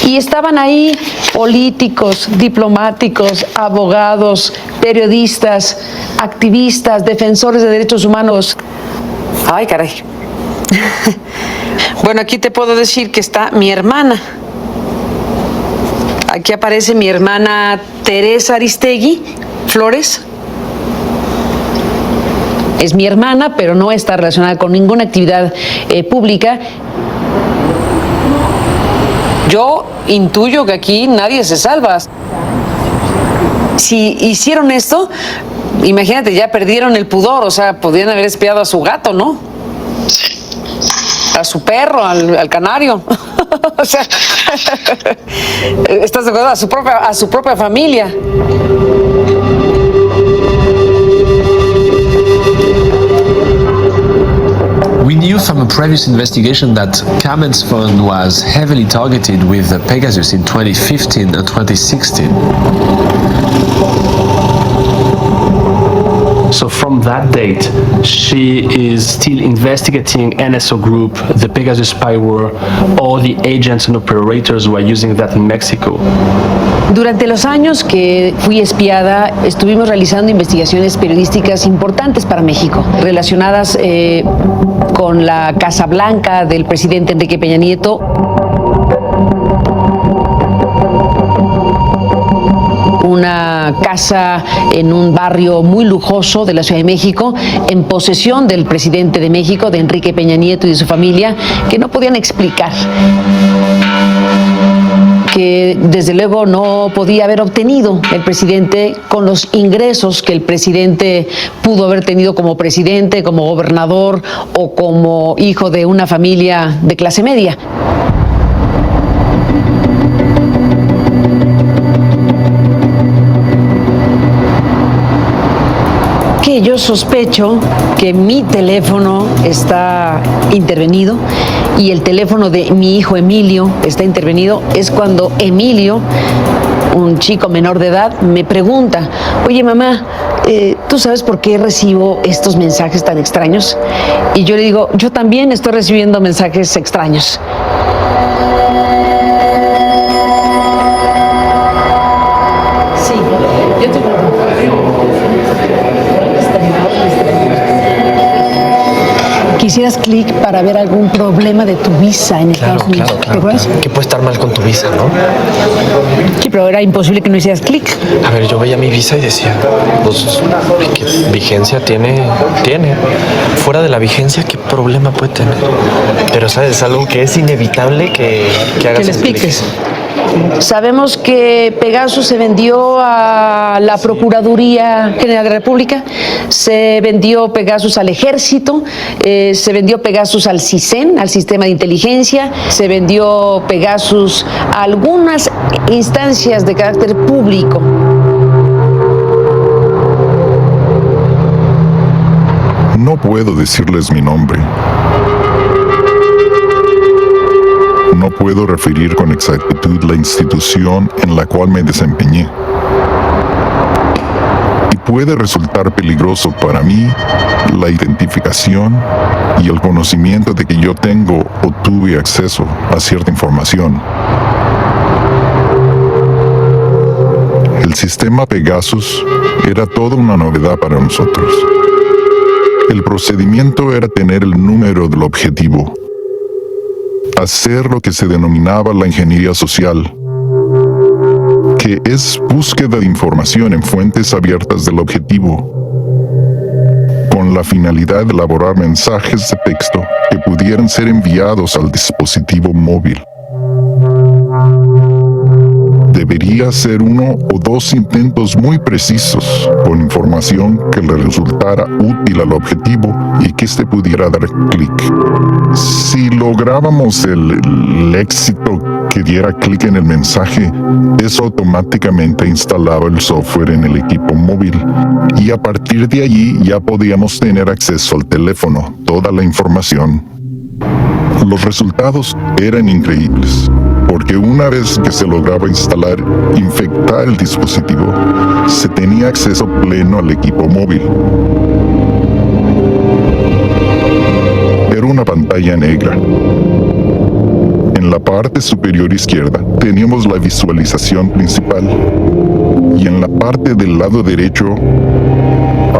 y estaban ahí políticos, diplomáticos, abogados, periodistas, activistas, defensores de derechos humanos. Ay, caray. Bueno, aquí te puedo decir que está mi hermana. Aquí aparece mi hermana Teresa Aristegui Flores. Es mi hermana, pero no está relacionada con ninguna actividad pública. Yo intuyo que aquí nadie se salva. Si hicieron esto, imagínate, ya perdieron el pudor, o sea, podrían haber espiado a su gato, ¿no? A su perro, al canario. O sea, ¿estás de acuerdo? A su propia familia. We knew from a previous investigation that Carmen's phone was heavily targeted with the Pegasus in 2015 and 2016. So from that date, she is still investigating NSO Group, the Pegasus spyware, all the agents and operators who are using that in Mexico. Durante los años que fui espiada, estuvimos realizando investigaciones periodísticas importantes para México, relacionadas con la Casa Blanca del presidente Enrique Peña Nieto. Una casa en un barrio muy lujoso de la Ciudad de México, en posesión del presidente de México, de Enrique Peña Nieto y de su familia, que no podían explicar, que desde luego no podía haber obtenido el presidente con los ingresos que el presidente pudo haber tenido como presidente, como gobernador o como hijo de una familia de clase media. Que yo sospecho que mi teléfono está intervenido y el teléfono de mi hijo Emilio está intervenido, es cuando Emilio, un chico menor de edad, me pregunta: oye mamá, ¿tú sabes por qué recibo estos mensajes tan extraños? Y yo le digo: yo también estoy recibiendo mensajes extraños. Sí, yo te ¿Quisieras clic para ver algún problema de tu visa en Estados Unidos? Claro. ¿Qué puede estar mal con tu visa, no? Sí, pero era imposible que no hicieras clic. A ver, yo veía mi visa y decía, pues, ¿qué vigencia tiene? Fuera de la vigencia, ¿qué problema puede tener? Pero, ¿sabes? Es algo que es inevitable que hagas. Que le expliques. Sabemos que Pegasus se vendió a la Procuraduría General de la República, se vendió Pegasus al Ejército, se vendió Pegasus al CISEN, al Sistema de Inteligencia, se vendió Pegasus a algunas instancias de carácter público. No puedo decirles mi nombre. no puedo referir con exactitud la institución en la cual me desempeñé. Y puede resultar peligroso para mí la identificación y el conocimiento de que yo tengo o tuve acceso a cierta información. El sistema Pegasus era toda una novedad para nosotros. El procedimiento era tener el número del objetivo, hacer lo que se denominaba la ingeniería social, que es búsqueda de información en fuentes abiertas del objetivo, con la finalidad de elaborar mensajes de texto que pudieran ser enviados al dispositivo móvil. Debería ser 1 o 2 intentos muy precisos con información que le resultara útil al objetivo y que éste pudiera dar clic. Si lográbamos el éxito que diera clic en el mensaje, eso automáticamente instalaba el software en el equipo móvil y a partir de allí ya podíamos tener acceso al teléfono, toda la información. Los resultados eran increíbles, porque una vez que se lograba instalar, infectar el dispositivo, se tenía acceso pleno al equipo móvil. Era una pantalla negra. En la parte superior izquierda teníamos la visualización principal y en la parte del lado derecho,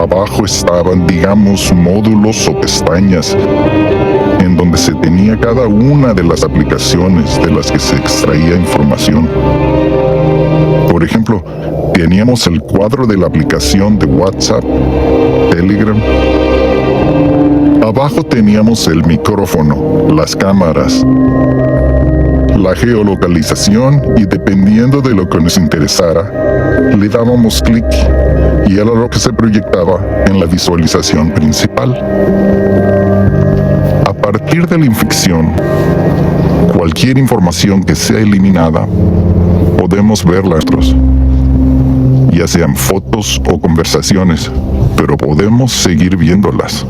abajo estaban, digamos, módulos o pestañas en donde se tenía cada una de las aplicaciones de las que se extraía información. Por ejemplo, teníamos el cuadro de la aplicación de WhatsApp, Telegram. Abajo teníamos el micrófono, las cámaras, la geolocalización y dependiendo de lo que nos interesara, le dábamos clic y era lo que se proyectaba en la visualización principal. A partir de la infección, cualquier información que sea eliminada, podemos verla nosotros, ya sean fotos o conversaciones, pero podemos seguir viéndolas.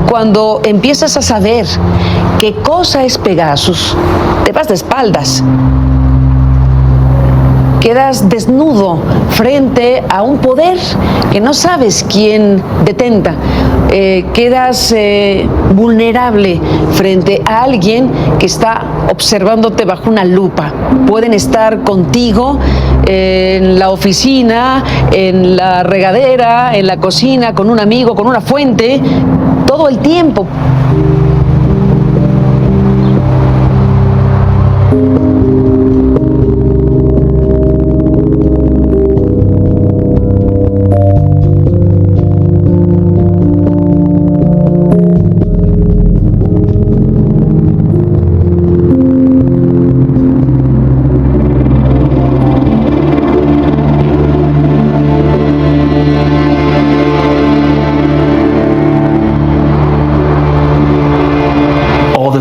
Cuando empiezas a saber qué cosa es Pegasus, te vas de espaldas. Quedas desnudo frente a un poder que no sabes quién detenta. Quedas vulnerable frente a alguien que está observándote bajo una lupa. Pueden estar contigo en la oficina, en la regadera, en la cocina, con un amigo, con una fuente, todo el tiempo.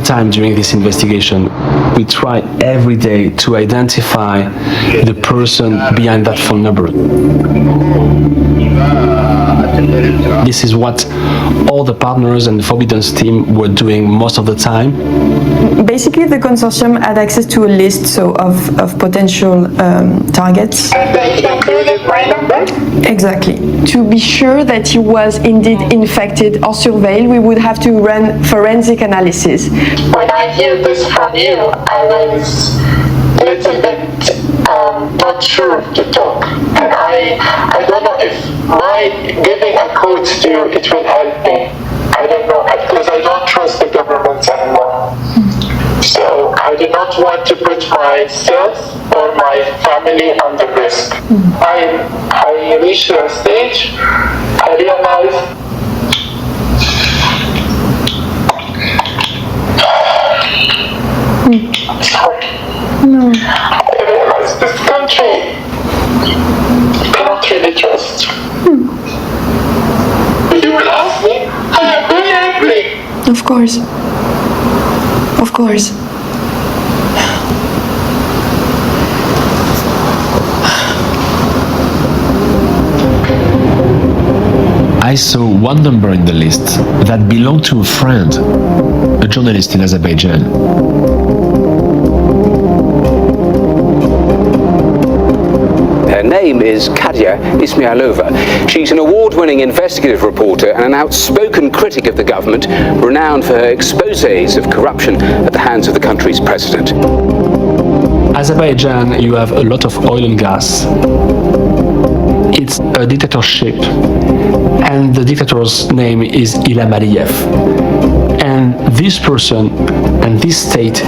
Time during this investigation, we try every day to identify the person behind that phone number. This is what all the partners and the Forbidden's team were doing most of the time. Basically, the consortium had access to a list of potential targets. They included my number? Exactly. To be sure that he was indeed infected or surveilled, we would have to run forensic analysis. When I hear this from you, I was a little bit not sure to talk. And I don't know if my giving a code to you, it will help me. I don't know, because I don't trust the government anymore. So I do not want to put myself or my family under risk. I reached a stage, I realized sorry. No. I realized this country cannot really trust. If you will ask me, I am very angry. Of course. Of course. I I saw one number in the list that belonged to a friend, a journalist in Azerbaijan. Her name is Kadia Ismailova. She's an award-winning investigative reporter and an outspoken critic of the government, renowned for her exposés of corruption at the hands of the country's president. Azerbaijan, you have a lot of oil and gas. It's a dictatorship, and the dictator's name is Ilham Aliyev. And this person and this state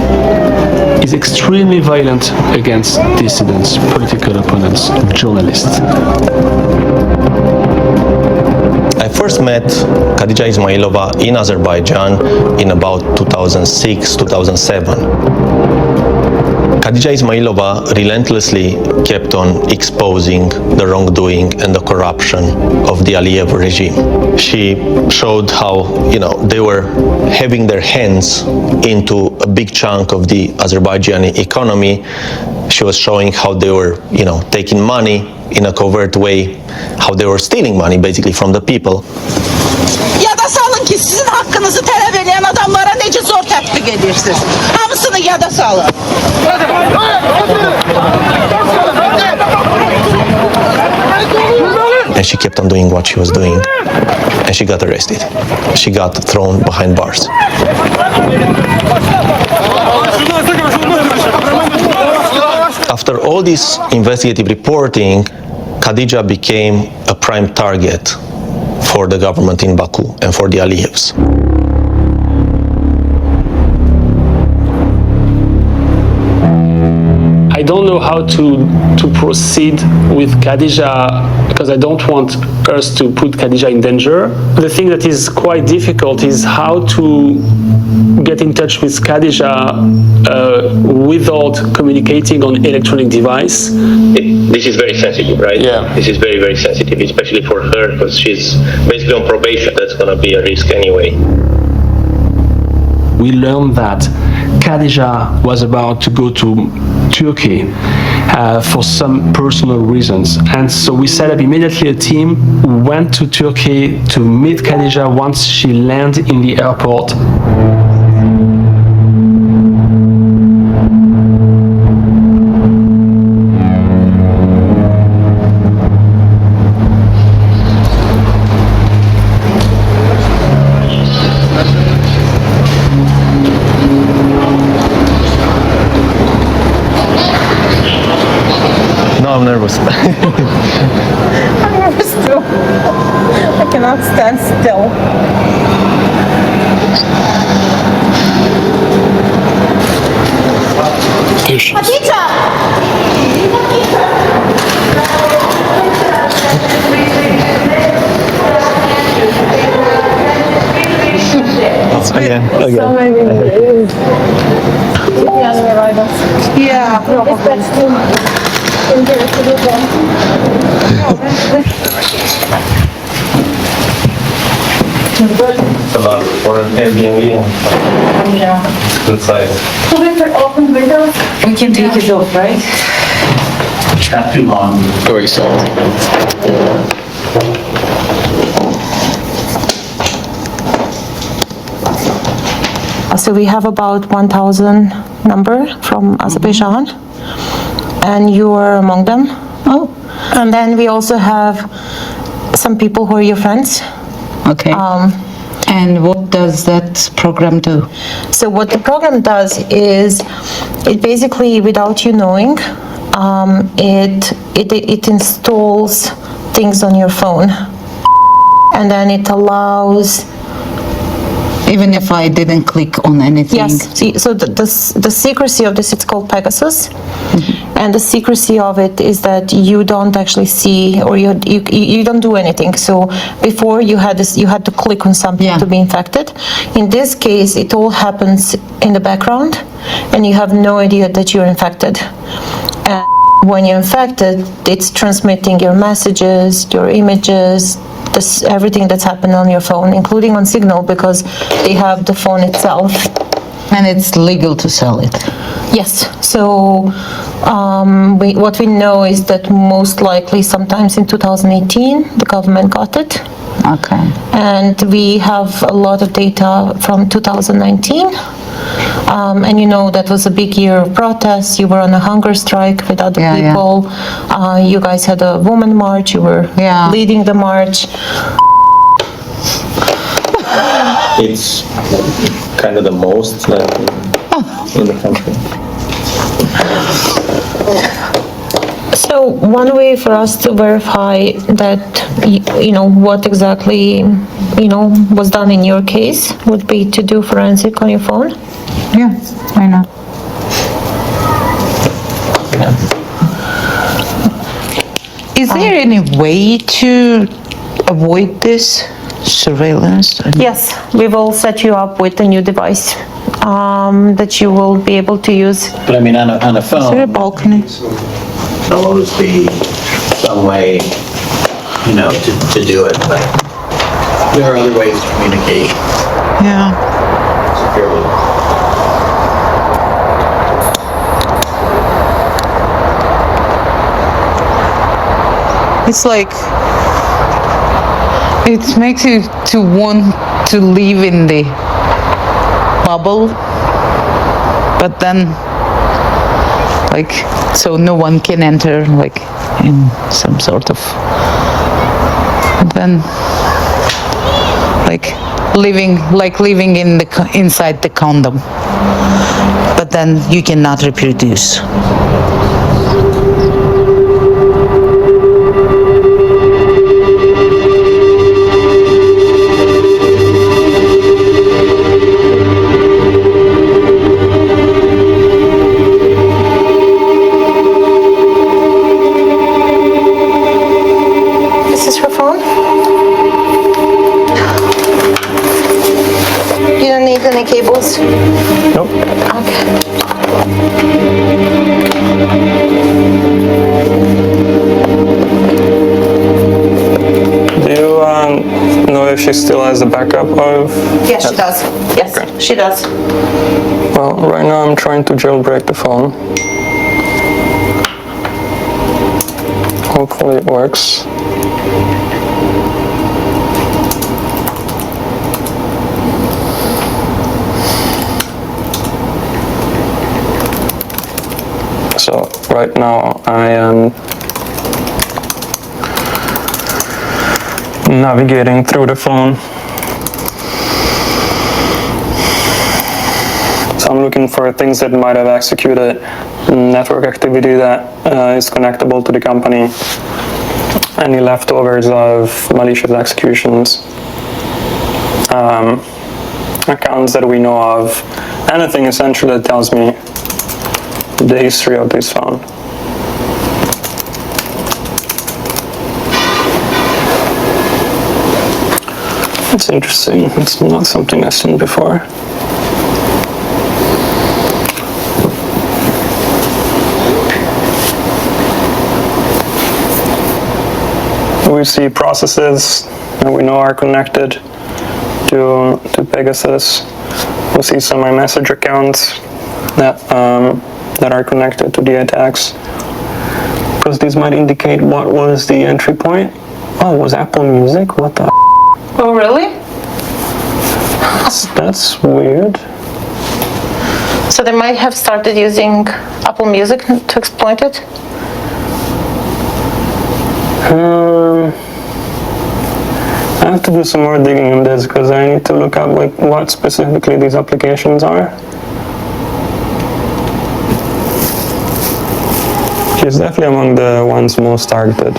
is extremely violent against dissidents, political opponents, journalists. I first met Khadija Ismailova in Azerbaijan in about 2006-2007. Khadija Ismailova relentlessly kept on exposing the wrongdoing and the corruption of the Aliyev regime. She showed how, they were having their hands into a big chunk of the Azerbaijani economy. She was showing how they were, taking money in a covert way, how they were stealing money basically from the people. Yada salın ki sizin hakkınızı talep eden adamlara nece zor tatbik edirsiniz. Hamısını yada salın. And she kept on doing what she was doing, and she got arrested. She got thrown behind bars. After all this investigative reporting, Khadija became a prime target for the government in Baku and for the Aliyevs. I don't know how to proceed with Khadija because I don't want us to put Khadija in danger. The thing that is quite difficult is how to get in touch with Khadija without communicating on electronic device. This is very sensitive, right? Yeah. This is very, very sensitive, especially for her because she's basically on probation. That's going to be a risk anyway. We learned that Khadija was about to go to Turkey for some personal reasons. And so we set up immediately a team who went to Turkey to meet Khadija once she landed in the airport. No, I'm nervous. I'm nervous too. I cannot stand still. Khadija! Again. So many days. Yeah, It's a lot for an Airbnb. Yeah. Good size. So we can open windows. We can take it off, right? Not too long. Very soft. So we have about 1,000 number from Azerbaijan, and you are among them. Oh. And then we also have some people who are your friends. Okay. And what does that program do? So what the program does is, it basically, without you knowing, it installs things on your phone, and then it allows. Even if I didn't click on anything? Yes. So the secrecy of this, it's called Pegasus. And the secrecy of it is that you don't actually see, or you don't do anything. So before you had to click on something to be infected. In this case, it all happens in the background, and you have no idea that you're infected. And when you're infected, it's transmitting your messages, your images, everything that's happened on your phone, including on Signal, because they have the phone itself. And it's legal to sell it? Yes. So what we know is that most likely sometimes in 2018, the government got it. Okay. And we have a lot of data from 2019. And you know, that was a big year of protests. You were on a hunger strike with other people. You guys had a woman march. You were leading the march. It's kind of the most in the country. So one way for us to verify that, you know, what exactly, you know, was done in your case would be to do forensic on your phone. Yeah, why not? Is there any way to avoid this surveillance? Yes, we will set you up with a new device that you will be able to use. But I mean, on a phone, Is there a balcony? there'll always be some way, you know, to do it, but there are other ways to communicate securely. It's like, it makes you to want to live in the bubble, but then, like, so no one can enter, like, in some sort of, and then, like, living in the inside the condom, but then you cannot reproduce. This is her phone. You don't need any cables? Nope. Do you know if she still has a backup of? Yes, she does. Yes, she does. Well, right now I'm trying to jailbreak the phone. Hopefully it works. So right now I am navigating through the phone. So I'm looking for things that might have executed network activity that is connectable to the company. Any leftovers of malicious executions, accounts that we know of, anything essentially that tells me the history of this phone. It's interesting. It's not something I've seen before. We see processes that we know are connected to Pegasus. We see some iMessage accounts that are connected to the attacks, because these might indicate what was the entry point. Oh, it was Apple Music? What the? Oh, really? That's weird. So they might have started using Apple Music to exploit it? I have to do some more digging on this, because I need to look up like what specifically these applications are. She's definitely among the ones most targeted.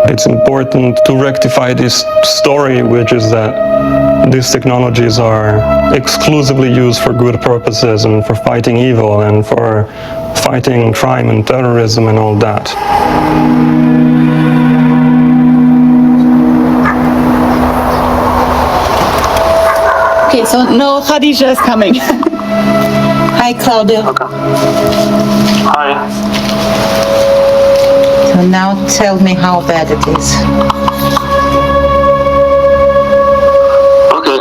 It's important to rectify this story, which is that these technologies are exclusively used for good purposes and for fighting evil and for fighting crime and terrorism and all that. Okay, so no, Khadija is coming. Hi, Claudia. Hi. So now tell me how bad it is. Okay,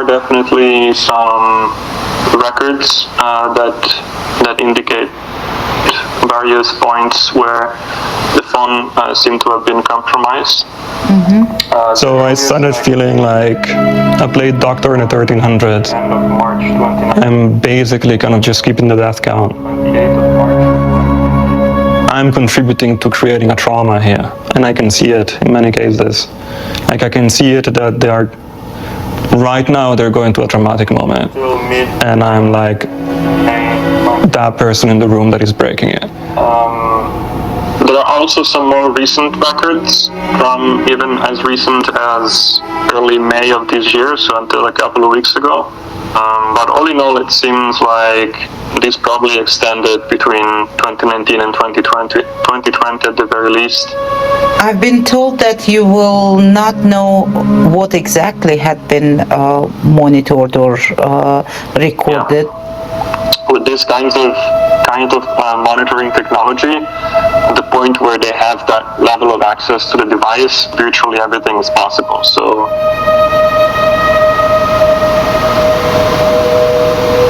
definitely some records that indicate various points where the phone seemed to have been compromised. So I started feeling like I played doctor in the 1300s. I'm basically kind of just keeping the death count. I'm contributing to creating a trauma here, and I can see it in many cases. Like I can see it that they are, right now they're going through a traumatic moment, and I'm like that person in the room that is breaking it. There are also some more recent records from even as recent as early May of this year, so until a couple of weeks ago. But all in all, it seems like this probably extended between 2019 and 2020 at the very least. I've been told that you will not know what exactly had been monitored or recorded. Yeah. With this kind of monitoring technology, the point where they have that level of access to the device, virtually everything is possible. So.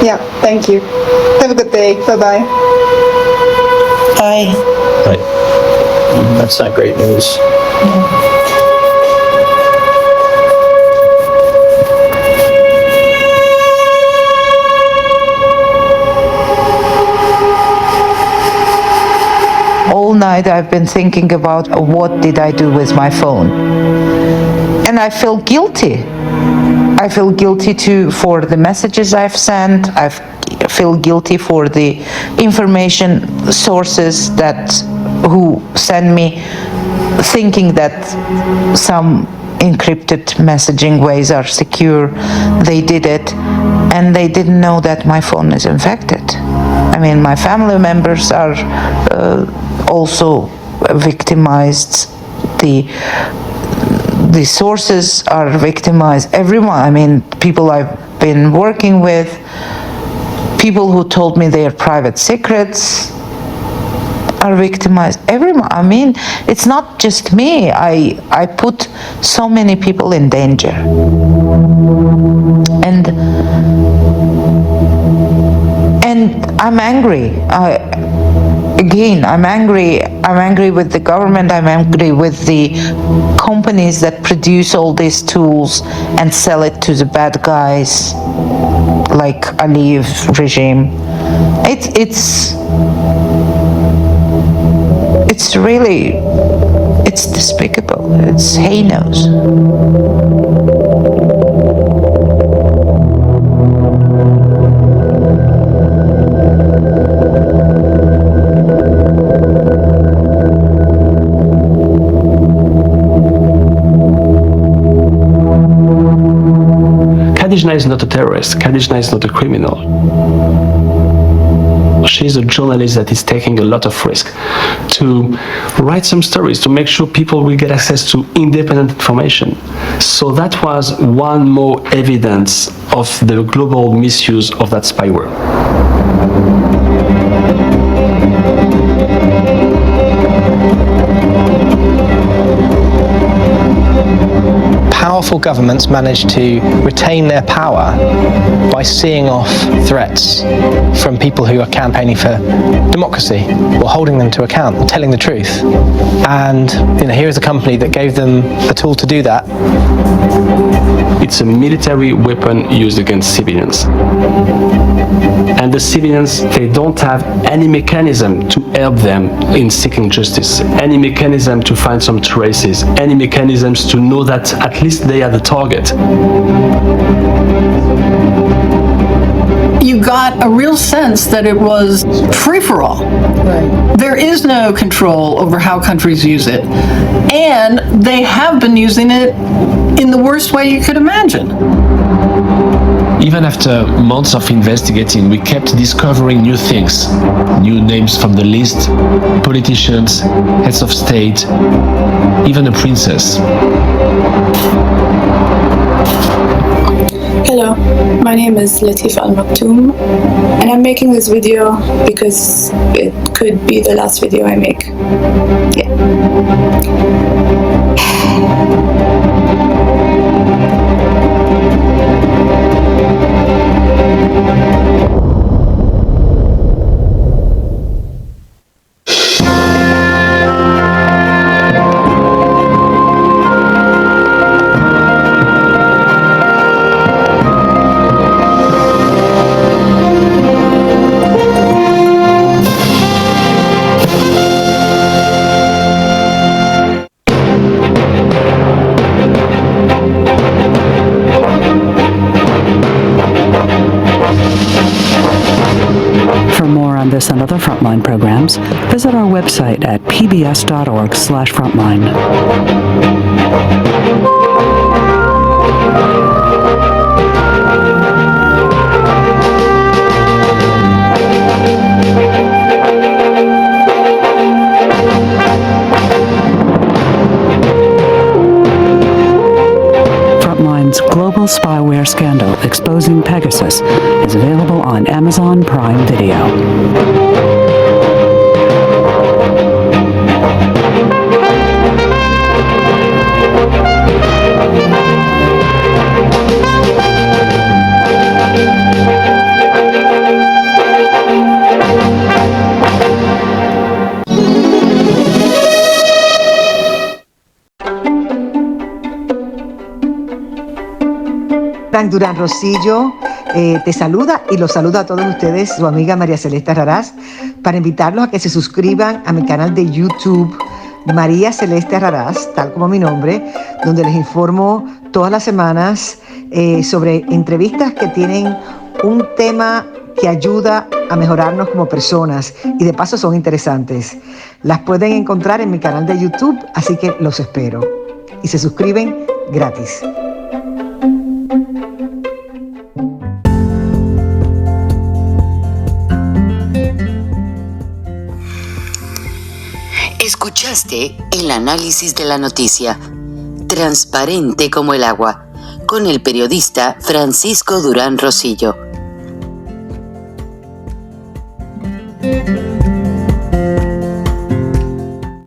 Yeah, thank you. Have a good day. Bye-bye. Bye. Right. That's not great news. All night I've been thinking about what did I do with my phone. And I feel guilty. I feel guilty for the messages I've sent. I feel guilty for the information sources who send me thinking that some encrypted messaging ways are secure. They did it, and they didn't know that my phone is infected. I mean, my family members are also victimized. The sources are victimized. Everyone, I mean, people I've been working with, people who told me their private secrets are victimized. Everyone, I mean, it's not just me. I put so many people in danger. And I'm angry. Again, I'm angry with the government, I'm angry with the companies that produce all these tools and sell it to the bad guys like Aliyev regime. It's really, it's despicable, it's heinous. Kadizhna is not a terrorist. Kadizhna is not a criminal. She's a journalist that is taking a lot of risk to write some stories, to make sure people will get access to independent information. So that was one more evidence of the global misuse of that spyware. Powerful governments manage to retain their power by seeing off threats from people who are campaigning for democracy or holding them to account, or telling the truth. And here is a company that gave them a tool to do that. It's a military weapon used against civilians. And the civilians, they don't have any mechanism to help them in seeking justice, any mechanism to find some traces, any mechanisms to know that at least they are the target. You got a real sense that it was free-for-all. Right. There is no control over how countries use it. And they have been using it in the worst way you could imagine. Even after months of investigating, we kept discovering new things, new names from the list, politicians, heads of state, even a princess. Hello, my name is Latif Al Maktoum, and I'm making this video because it could be the last video I make. Yeah. Frontline programs, visit our website at pbs.org/frontline. Frontline's global spyware scandal exposing Pegasus is available on Amazon Prime Video. Durán Rosillo te saluda y los saluda a todos ustedes, su amiga María Celeste Raraz, para invitarlos a que se suscriban a mi canal de YouTube María Celeste Raraz, tal como mi nombre, donde les informo todas las semanas sobre entrevistas que tienen un tema que ayuda a mejorarnos como personas y de paso son interesantes. Las pueden encontrar en mi canal de YouTube, así que los espero. Y se suscriben gratis. Escuchaste el análisis de la noticia, transparente como el agua, con el periodista Francisco Durán Rosillo.